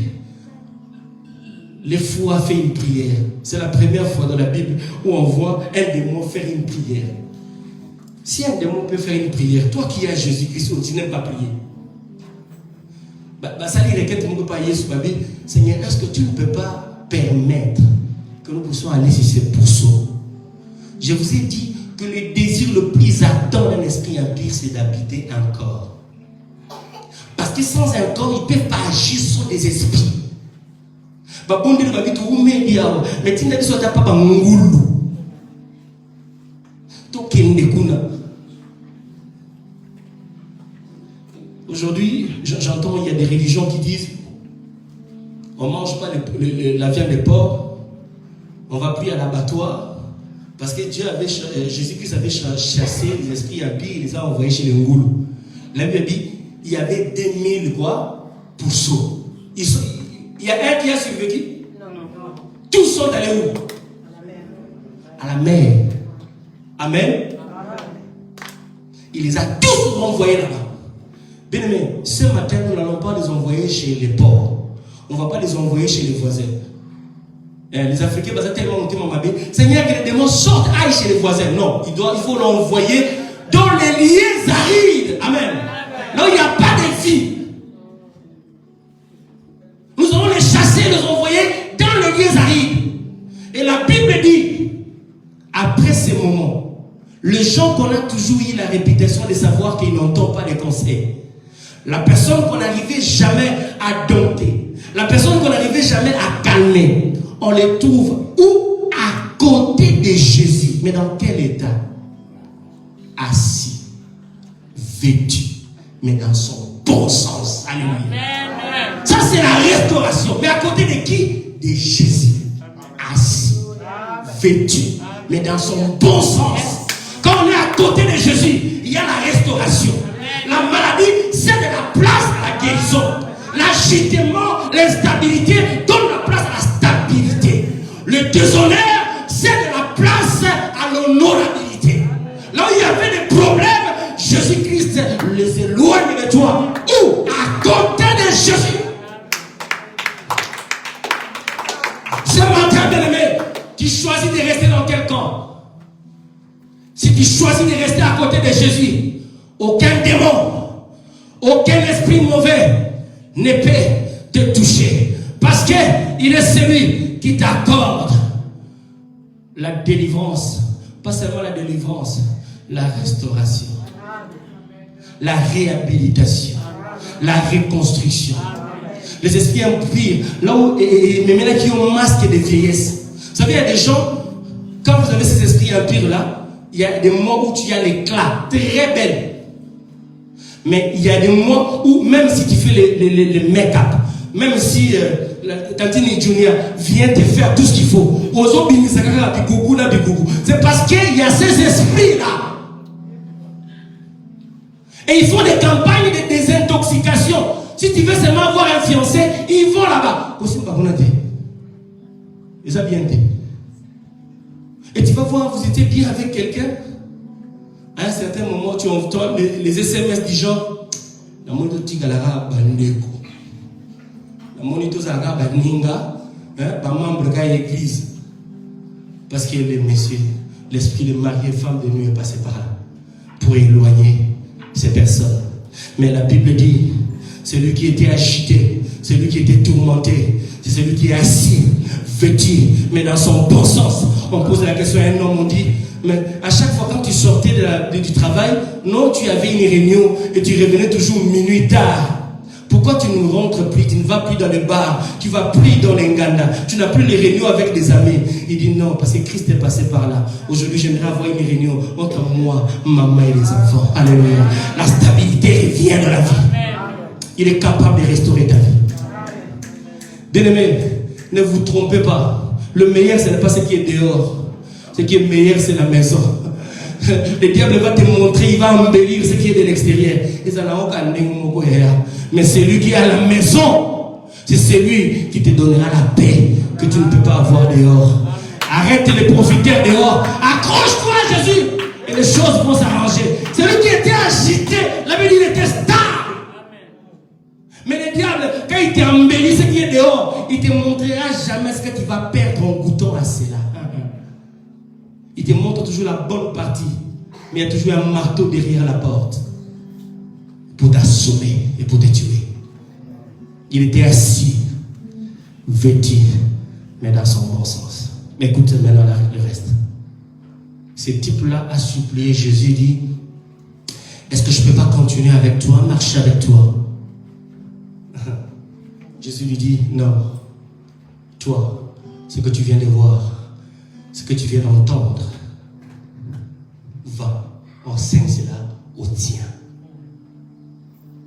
S1: le fou a fait une prière. C'est la première fois dans la Bible où on voit un démon faire une prière. Si un démon peut faire une prière, toi qui as Jésus-Christ, tu n'aimes pas prier. Ça dit que tu ne peux pas y aller. Seigneur, est-ce que tu ne peux pas permettre que nous puissions aller sur ces pourceaux? Je vous ai dit que le désir le plus ardent d'un esprit impur, c'est d'habiter un corps. Parce que sans un corps, ils ne peuvent pas agir sur des esprits. Mais tu n'as pas aujourd'hui, j'entends, il y a des religions qui disent on ne mange pas la viande de porc, on ne va plus à l'abattoir, parce que Jésus-Christ avait chassé les esprits impurs, il les a envoyés chez les Ngoulou. La Bible dit il y avait 2000 pourceaux. Il y a un qui a survécu. Non. Tous sont allés où? À la mer. Amen. Il les a tous envoyés là-bas. Bien aimé, ce matin, nous n'allons pas les envoyer chez les pauvres. On ne va pas les envoyer chez les voisins. Les Africains, parce que tellement monté mon mabé. Seigneur, que les démons sortent, aillent chez les voisins. Non, il faut l'envoyer dans les lieux arides. Amen. Là où il n'y a pas de vie. Nous allons les chasser, les envoyer dans les lieux arides. Et la Bible dit, après ces moments, les gens qu'on a toujours eu la réputation de savoir qu'ils n'entendent pas les conseils, la personne qu'on n'arrivait jamais à dompter, la personne qu'on n'arrivait jamais à calmer, on les trouve où? À côté de Jésus. Mais dans quel état? Assis, vêtu, mais dans son bon sens. Alléluia. Ça, c'est la restauration. Mais à côté de qui? De Jésus. Assis, vêtu, mais dans son bon sens. Quand on est à côté de Jésus, il y a la restauration. La maladie, c'est de la place à la guérison. L'agitement, l'instabilité donne la place à la stabilité. Le déshonneur, c'est de la place à l'honorabilité. Là où il y avait des problèmes, Jésus-Christ les éloigne de toi. Ou à côté de Jésus. Ce matin, bien-aimé, tu choisis de rester dans quel camp? Si tu choisis de rester à côté de Jésus, aucun démon, aucun esprit mauvais ne peut te toucher. Parce qu'il est celui qui t'accorde la délivrance. Pas seulement la délivrance, la restauration, la réhabilitation, la reconstruction. Les esprits impurs, là où, mais maintenant qui ont un masque de vieillesse. Vous savez, il y a des gens, quand vous avez ces esprits impurs là, il y a des moments où tu as l'éclat, très belle. Mais il y a des moments où, même si tu fais le make-up, même si Tantini Junior vient te faire tout ce qu'il faut, c'est parce qu'il y a ces esprits-là. Et ils font des campagnes de désintoxication. Si tu veux seulement avoir un fiancé, ils vont là-bas. Ils ont bien dit. Et tu vas voir, vous étiez bien avec quelqu'un. À un certain moment, tu entends les SMS du genre la monito galara bandeko. La monito zaga baninga, membre de l'église. Parce que les messieurs, l'esprit de mari et femme de nuit est passé par là pour éloigner ces personnes. Mais la Bible dit, celui qui était agité, celui qui était tourmenté, c'est celui qui est assis, vêtu, mais dans son bon sens. On pose la question à un homme, on dit, mais à chaque fois quand tu sortais du travail, non, tu avais une réunion et tu revenais toujours minuit tard. Pourquoi tu ne rentres plus, tu ne vas plus dans les bars, tu ne vas plus dans les nganda, tu n'as plus les réunions avec des amis? Il dit non, parce que Christ est passé par là. Aujourd'hui, j'aimerais avoir une réunion entre moi, maman et les enfants. Alléluia. La stabilité revient dans la vie. Il est capable de restaurer ta vie. Bien-aimés, ne vous trompez pas. Le meilleur, ce n'est pas ce qui est dehors. Ce qui est meilleur, c'est la maison. Le diable va te montrer, il va embellir ce qui est de l'extérieur. Mais celui qui est à la maison, c'est celui qui te donnera la paix que tu ne peux pas avoir dehors. Arrête de les profiter dehors. Accroche-toi à Jésus et les choses vont s'arranger. Celui qui était agité, la Bible dit qu'il était stable. Mais le diable, quand il t'embellit ce qui est dehors, il ne te montrera jamais ce que tu vas perdre en goûtant à cela. Il te montre toujours la bonne partie, mais il y a toujours un marteau derrière la porte pour t'assommer et pour te tuer. Il était assis, vêtu, mais dans son bon sens. Mais écoute maintenant le reste. Ce type-là a supplié Jésus, dit, est-ce que je ne peux pas continuer avec toi, marcher avec toi? Jésus lui dit, non, toi, ce que tu viens de voir, ce que tu viens d'entendre, va, enseigne cela au tien.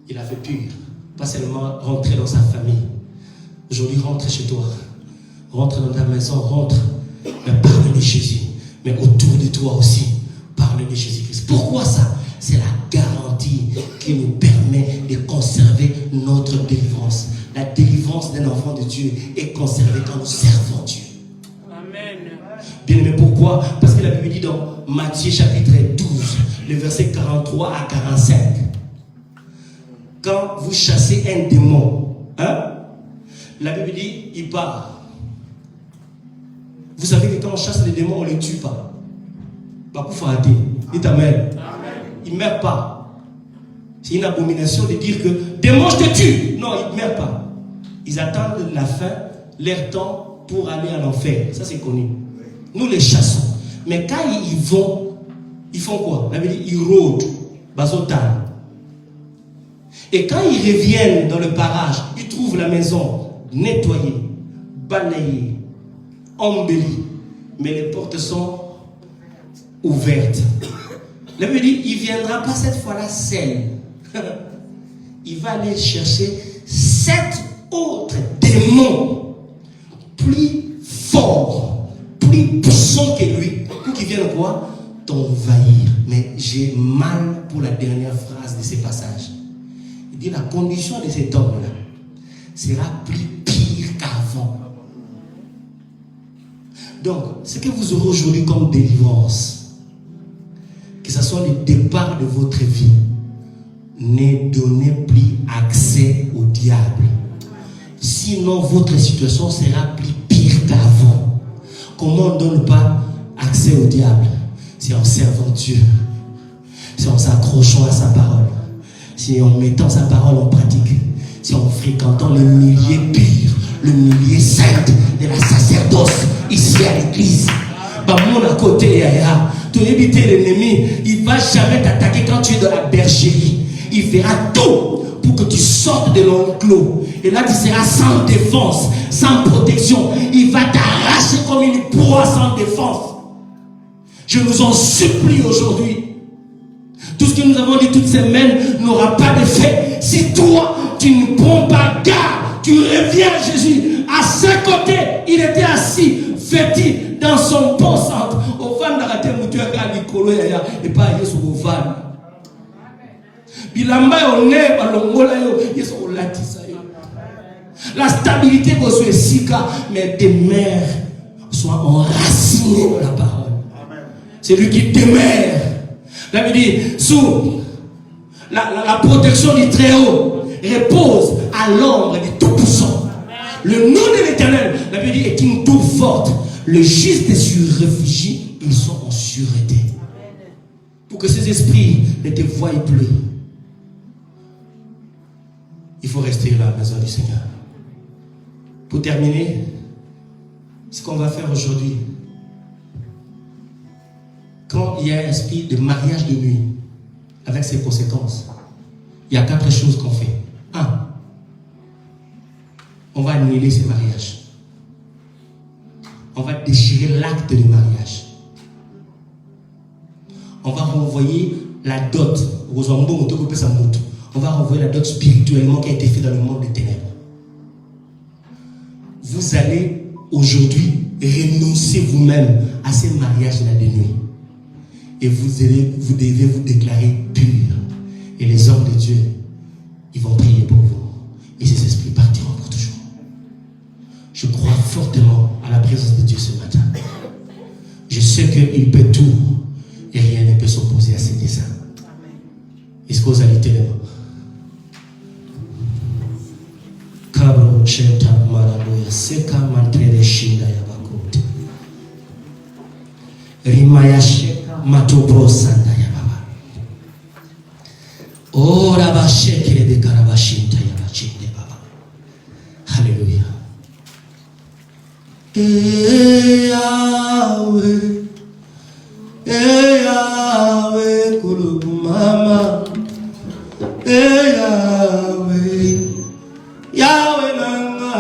S1: Il a fait pur, pas seulement rentrer dans sa famille. Aujourd'hui, rentre chez toi, rentre dans ta maison, rentre, mais parle de Jésus. Mais autour de toi aussi, parle de Jésus-Christ. Pourquoi ça? C'est la garantie qui nous permet de conserver notre délivrance. La délivrance d'un enfant de Dieu est conservée quand nous servons Dieu. Amen. Bien aimé, pourquoi? Parce que la Bible dit dans Matthieu chapitre 12, le verset 43 à 45. Quand vous chassez un démon, la Bible dit, il part. Vous savez que quand on chasse les démons, on ne les tue pas. Dites Amen. Ils ne meurent pas. C'est une abomination de dire que démon, je te tue. Non, ils ne meurent pas. Ils attendent la fin, leur temps pour aller à l'enfer. Ça, c'est connu. Nous les chassons. Mais quand ils vont, ils font quoi? Ils rôdent. Bazotan. Et quand ils reviennent dans le parage, ils trouvent la maison nettoyée, balayée, embellie. Mais les portes sont ouvertes. La Bible dit, il ne viendra pas cette fois-là seul. Il va aller chercher 7 autres démons plus forts, plus puissants que lui, pour qu'ils viennent quoi? T'envahir. Mais j'ai mal pour la dernière phrase de ce passage. Il dit la condition de cet homme-là sera plus pire qu'avant. Donc, ce que vous aurez aujourd'hui comme délivrance, que ce soit le départ de votre vie, ne donnez plus accès au diable. Sinon, votre situation sera plus pire qu'avant. Comment on ne donne pas accès au diable? C'est en servant Dieu. C'est en s'accrochant à sa parole. C'est en mettant sa parole en pratique. C'est en fréquentant le milieu pur, le milieu saint de la sacerdoce ici à l'église. Bah, mon à côté, yaya, tu éviter l'ennemi. Il ne va jamais t'attaquer quand tu es dans la bergerie. Il fera tout pour que tu sortes de l'enclos. Et là, tu seras sans défense, sans protection. Il va t'arracher comme une proie sans défense. Je nous en supplie aujourd'hui. Tout ce que nous avons dit toute semaine n'aura pas d'effet. Si toi, tu ne prends pas garde, tu reviens à Jésus. À ses côtés, il était assis, vêtu dans son bon centre. Au van d'arrêter Moutouaka, Nicolo, Yaya, et pas Yesu au van. Bilamba, on est, Balongola, Yesu au latisa. La stabilité que soit sika, mais tes mères soient enracinées dans la parole. C'est lui qui demeure. La Bible dit, sous la protection du Très-Haut, repose à l'ombre du Tout-Puissant. Le nom de l'Éternel, la Bible dit, est une tour forte. Le juste se réfugie, ils sont en sûreté. Pour que ces esprits ne te voient plus, il faut rester là à la maison du Seigneur. Pour terminer, ce qu'on va faire aujourd'hui, quand il y a un esprit de mariage de nuit, avec ses conséquences, il y a 4 choses qu'on fait. 1. On va annuler ces mariages. On va déchirer l'acte de mariage. On va renvoyer la dot. On va renvoyer la dot spirituellement qui a été faite dans le monde des ténèbres. Vous allez aujourd'hui renoncer vous-même à ces mariages-là de nuit. Et vous devez vous déclarer pur. Et les hommes de Dieu, ils vont prier pour vous. Et ces esprits partiront pour toujours. Je crois fortement à la présence de Dieu ce matin. Je sais qu'il peut tout. Et rien ne peut s'opposer à ses desseins. Est-ce que vous allez tellement? Kabro Cheta Maraboya Seka Mantre de Shinda Yabakote Rimaya Sheka Matobro Sanda Yababa Ora Bashekere de Karabashinta Yabachinde Baba. Alléluia. Yahweh Kulumama Yahweh Yahweh Nanga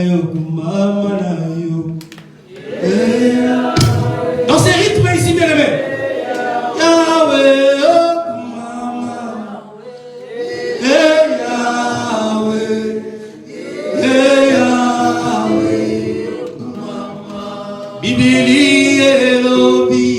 S1: Yokumama Nayo. Dans ces rythmes ici, bien aimé. Yahweh Yokumama Yahweh Yahweh Bibili Elobi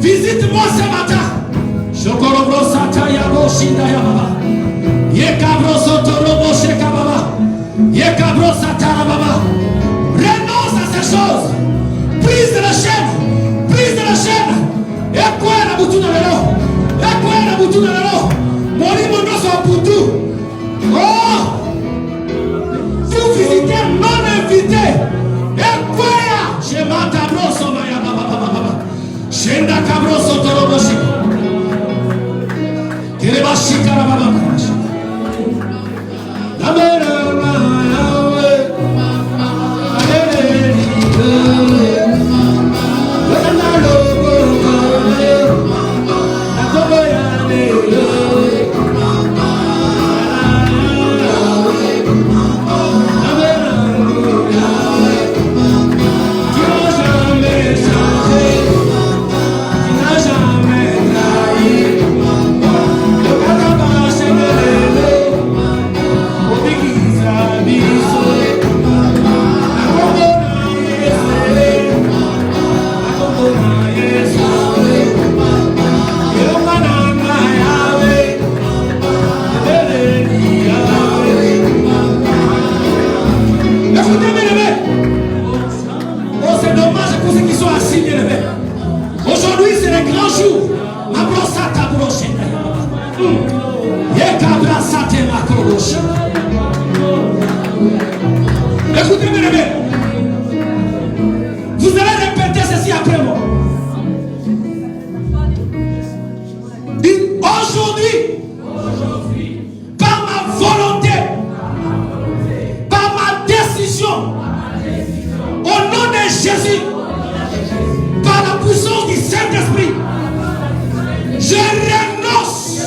S2: Visite-moi ce matin. Chokorobro sata yabo shinda yababa. Yekabro sotorobo shekababa. Yekabro sata baba. Renonce à ces choses. Brise de la chaîne. Brise de la chaîne. Et quoi la boutou dans l'eau? Et quoi la boutou dans l'eau? Mori mon dos sur boutou. Oh! Vous visitez non invité. Et quoi ya? Je m'atabro sur ma yababa. Shenda kabro sotorobo shekababa. Kerebashika la baba. La mère. Aujourd'hui, c'est le grand jour. Ma brossata brochette. Yekabra sate ma kroche. Écoutez, mes amis. Vous allez répéter ceci après moi. Dites aujourd'hui, par ma volonté, par ma décision, au nom de Jésus, par la puissance du Saint-Esprit, je renonce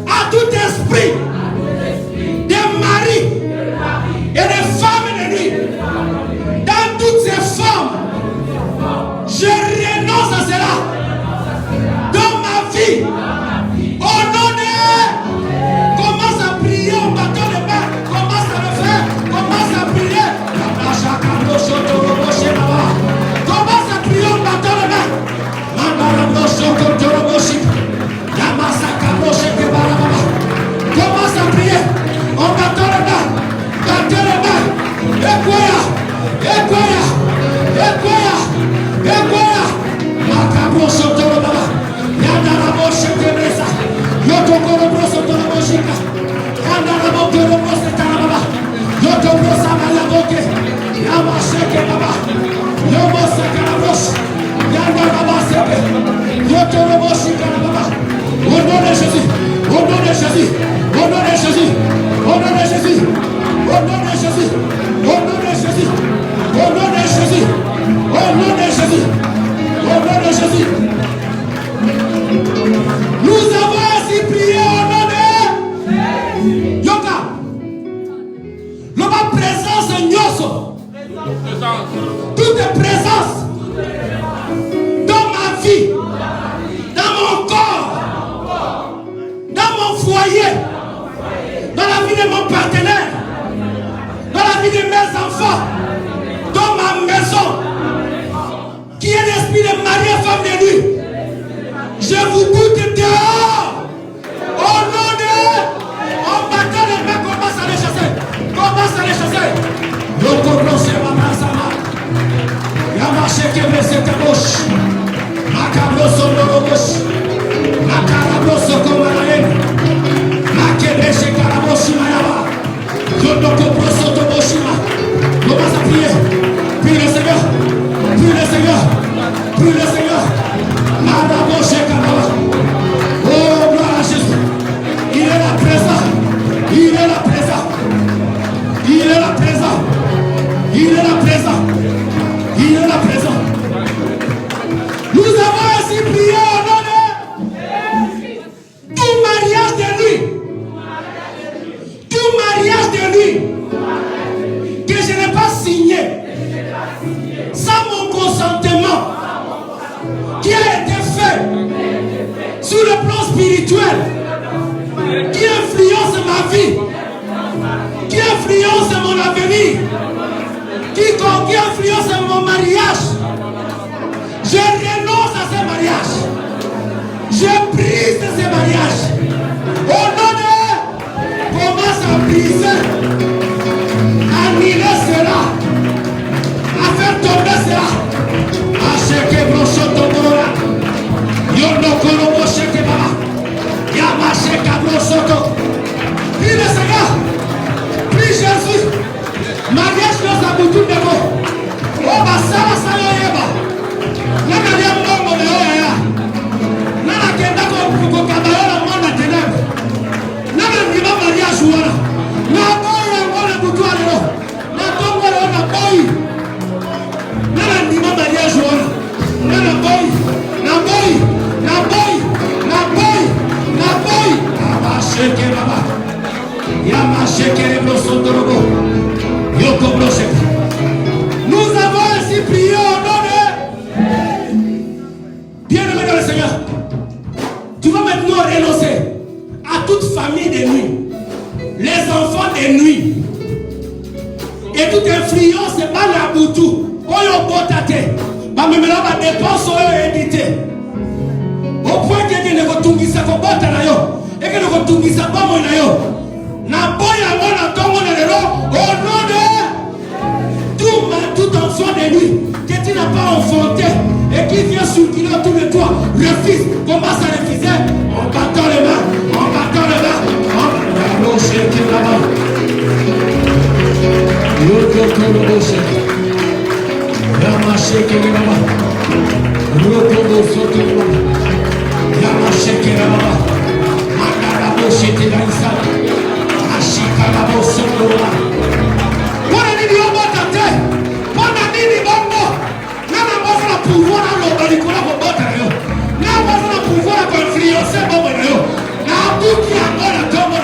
S2: à tout esprit de mari et de femmes de nuit. Dans toutes ces formes, je renonce à cela. Dans ma vie, au nom de... Commence à prier au bâton de main. Commence à le faire. Commence à prier. Commence à prier au bâton de main. Commence à prier au bâton de main. Bâton de main. Ekoya. Ekoya. Ekoya. Ekoya. Makabro sotoro baba. Yandara bo shetemesa. Yotokoro bro sotoro bo shika. Yandara bo koro bro setara baba. Yotokoro samaya boke. Yama sheke baba. Yomo sakara bro. Yandara baba sebe. Yotoro bo shika baba. Au nom de Jésus. Au nom de Jésus. Au nom de Jésus. Au nom de Jésus. Au nom de Jésus. Au nom de Jésus. Au nom de Jésus. Au nom de Jésus. Au nom de Jésus. Nous avons ainsi prié au nom de Yoka. L'homme présence Nyoso. Toute présence dans ma vie, dans mon corps, dans mon foyer, dans la vie de mon partenaire, dans la vie de mes enfants, dans ma maison, qui est l'esprit de mari et femme de nuit. Je vous goûte dehors. Au nom de... En battant les mains, commence à les chasser. Commence à les chasser. Yokobro se mamasama. Yamache kebe se tabosh. Makabro sondorobosh. Makarabro sokomaraen. Makebe se karaboshi mayaba. Yodokobro sotoboshima. Commence à prier. Prie le Seigneur. Prie le Seigneur. Prie le Seigneur. Oh, gloire à Jésus. Il est là présent. Il est là présent. Il est là présent. Il est là présent. Il est là présent. Nous avons ainsi prié au nom de tout mariage de nuit. Tout mariage de nuit que je n'ai pas signé sans mon consentement, qui a été fait sur le plan spirituel, qui influence ma vie, qui influence mon avenir, qui influence mon mariage. Je renonce à ce mariage. Je brise ces mariages. Au nom de, commence à briser, annuler cela, à faire tomber cela. Acheke brosoto morora, yono korobo sheke baba, yamasheka brosoto. Prie le Seigneur, prie Jésus. Mariage nos aboutis de vous. Oh basala sayo yeba. Nana dia mbongo me oya. Nana kenda ko kabayola mwana tenebe. Nana ndiba mariage wala. Na boya wala butu alero. Na tongo le na boy. Nana ndiba mariage wala. Nana boy. Na boy. Na boy. Na boy. Na boy. Abasheke baba. Yamasheke le brosondorobo. Yoko broseke. Nous avons ainsi prié au nom de... Bien-aimé dans le Seigneur, tu vas maintenant renoncer à toute famille de nuit, les enfants de nuit, et toute influence, c'est pas la boutou. Oyo botate, ba memela ba dépense oyo édité. Au point que ne kotungisa ko bota na yo, et que ne kotungisa ba mo na yo. Na boya mona tongo na lelo, au nom de tout enfant de lui que tu n'as pas enfanté et qui vient circuler autour de toi, refuse, commence à refuser en battant les mains, en battant les mains, en battant les mains. Pouvoir à l'eau, il faut pouvoir influencer mon bonheur. La boucle qui a la tombe.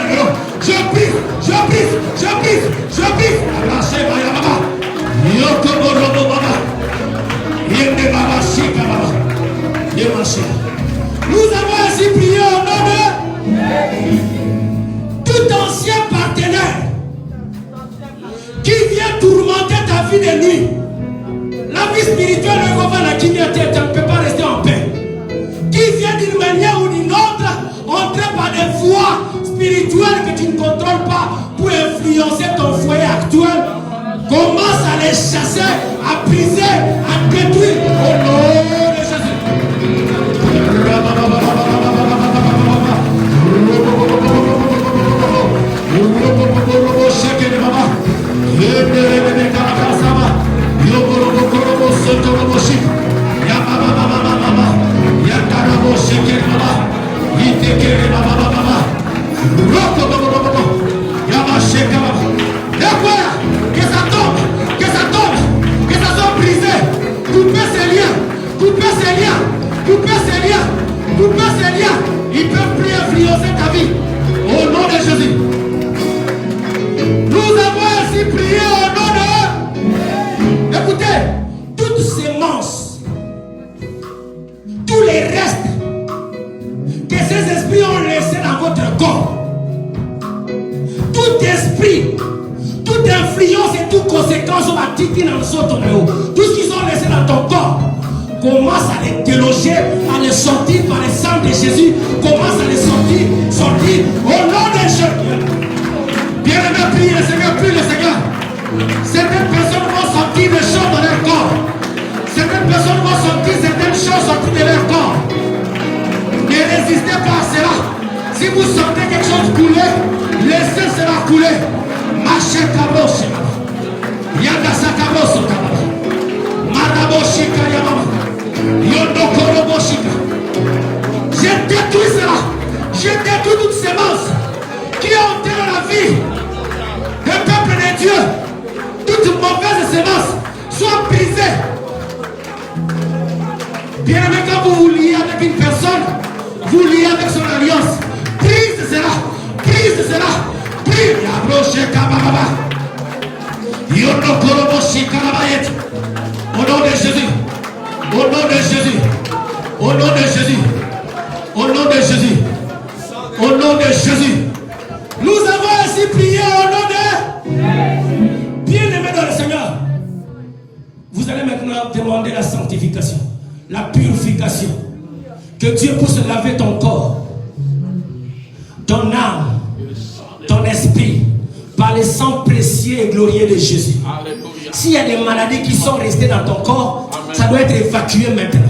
S2: Je brise, je brise, je brise, je brise. Lâchez ma baba. Yoko robo baba. Yende baba shika baba. Yemashi. Nous avons ainsi prié au nom de tout ancien partenaire qui vient tourmenter ta vie de nuit. La vie spirituelle qui ne peut pas rester en paix. Qui vient d'une manière ou d'une autre entrer par des voies spirituelles que tu ne contrôles pas pour influencer ton foyer actuel. Commence à les chasser, à briser, à détruire au nom de Jésus. Que ça tombe, que ça tombe, que ça soit brisé. Coupez ces liens, coupez ces liens, coupez ces liens, coupez ces liens. Ils ne peuvent plus influencer ta vie. Au nom de Jésus. Nous avons ainsi prié au nom de... Écoutez, toute sémence, tous les restes que ces esprits ont laissés dans votre corps, tout esprit, toute influence et toute conséquence on va tirer dans le sol ton haut. Tout ce qu'ils ont laissé dans ton corps, commence à les déloger, à les sortir par le sang de Jésus. Commence à les sortir au nom de Jésus. Bien-aimé, prie le Seigneur, prie le Seigneur. Certaines personnes vont sortir des choses dans leur corps. Certaines personnes vont sortir certaines choses sortir de leur corps. Ne résistez pas à cela. Si vous sentez quelque chose couler, laissez cela couler. Marchez kabos. Yanda sakabos. Maraboshika yamama. Yondokoroboshika. Je détruis cela. Je détruis toute sémence qui a enterré la vie du peuple de Dieu. Toute mauvaise sémence soit brisée. Bien aimé, quand vous vous liez avec une personne, vous liez avec son alliance. Brise cela. Brise cela. Brise. Yabroshika bababa. Yondokoroboshika nabayet. Au nom de Jésus. Au nom de Jésus. Au nom de Jésus. Au nom de Jésus. Au nom de Jésus. Nous avons ainsi prié au nom de... Bien-aimés dans le Seigneur. Vous allez maintenant demander la sanctification, la purification. Que Dieu puisse laver ton corps, ton âme, ton esprit, par le sang précieux et glorieux de Jésus. S'il y a des maladies qui sont restées dans ton corps, ça doit être évacué maintenant.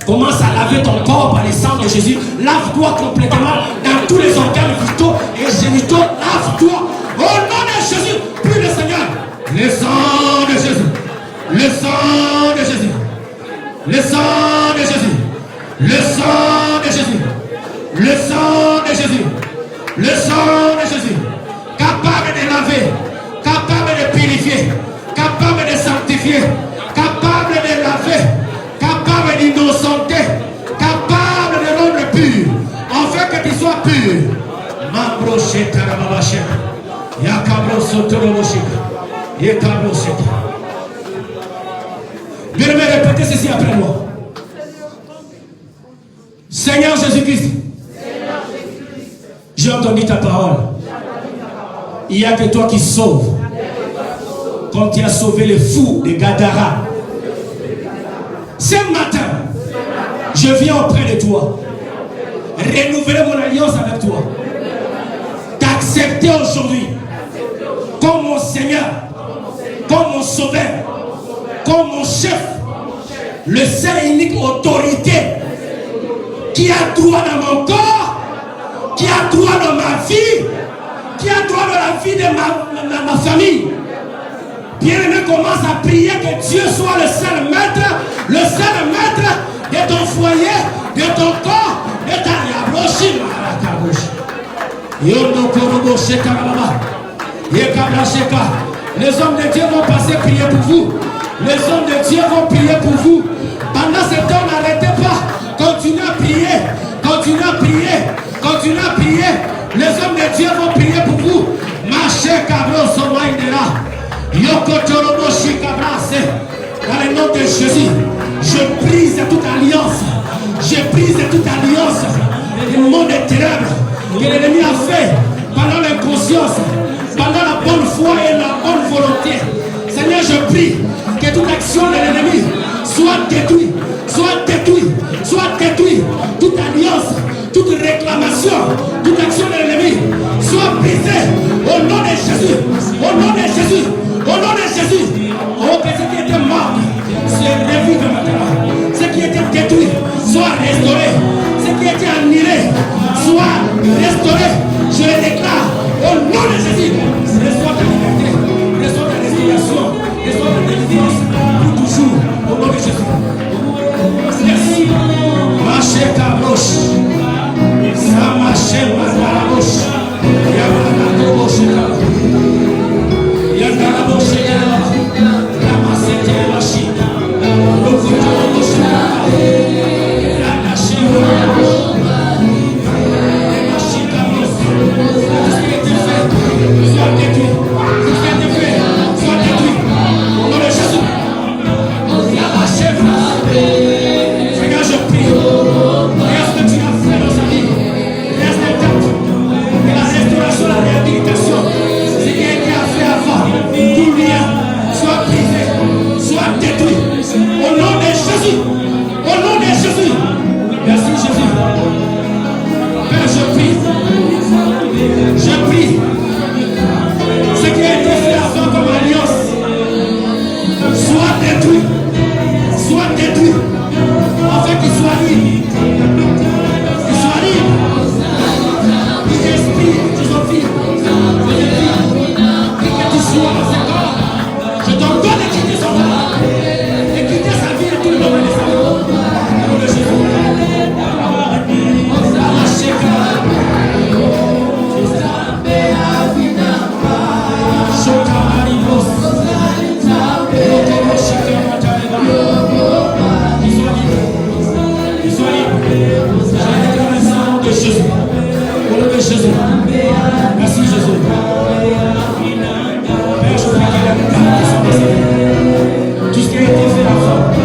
S2: Commence à laver ton corps par le sang de Jésus. Lave-toi complètement dans tous les organes vitaux et génitaux. Lave-toi. Au nom de Jésus, prie le Seigneur. Le sang de Jésus. Le sang de Jésus. Le sang de Jésus. Le sang de Jésus. Le sang de Jésus. Le sang de Jésus. Capable de laver. Capable de purifier. Capable de sanctifier. Capable de laver. Capable d'innocenter. Capable de rendre pur. En fait que tu sois pur. Mambroche tarababashe. Yakabro sotoroboshika. Yakabro sotoroboshika. Bien-aimé, répétez ceci après moi. Seigneur Jésus-Christ, j'ai entendu ta parole. Il n'y a que toi qui sauves. Comme tu as sauvé les fous de Gadara. Ce matin, je viens auprès de toi. Renouveler mon alliance avec toi. T'accepter aujourd'hui comme mon Seigneur, comme mon Sauveur, comme mon chef, le seul et unique autorité qui a droit dans mon corps, qui a droit dans ma vie, qui a droit dans la vie de ma famille. Bien-aimé, commence à prier que Dieu soit le seul maître de ton foyer, de ton corps, de ta Les hommes de Dieu vont passer prier pour vous. Les hommes de Dieu vont prier pour vous. Pendant ce temps, n'arrêtez pas. Continuez à prier. Continuez à prier. Continuez à prier. Les hommes de Dieu vont prier pour vous. Marchez cabro somaïdera. Yokotorobo shikabrase. Dans le nom de Jésus, je brise toute alliance. Je brise toute alliance du monde des ténèbres que l'ennemi a fait pendant l'inconscience, pendant la bonne foi et la bonne volonté. Seigneur, je prie que toute action de l'ennemi soit détruite, soit détruite, soit détruite. Toute alliance, toute réclamation, toute action de l'ennemi soit brisée au nom de Jésus, au nom de Jésus, au nom de Jésus. Oh, que ce qui était mort, c'est revive maintenant. Ce qui était détruit, soit restauré. Ce qui était annulé, soit restauré. Je le déclare au nom de Jésus. Reçois ta liberté, reçois ta respiration, reçois ta délivrance pour toujours au nom de Jésus. Merci. Marchez ta bouche. Ça marche ma bouche. Yamana ta bouche. Yamana ta bouche. Ramasete la chita. L'ouvre ta bouche. La chita. Tout ce qui a été fait avant.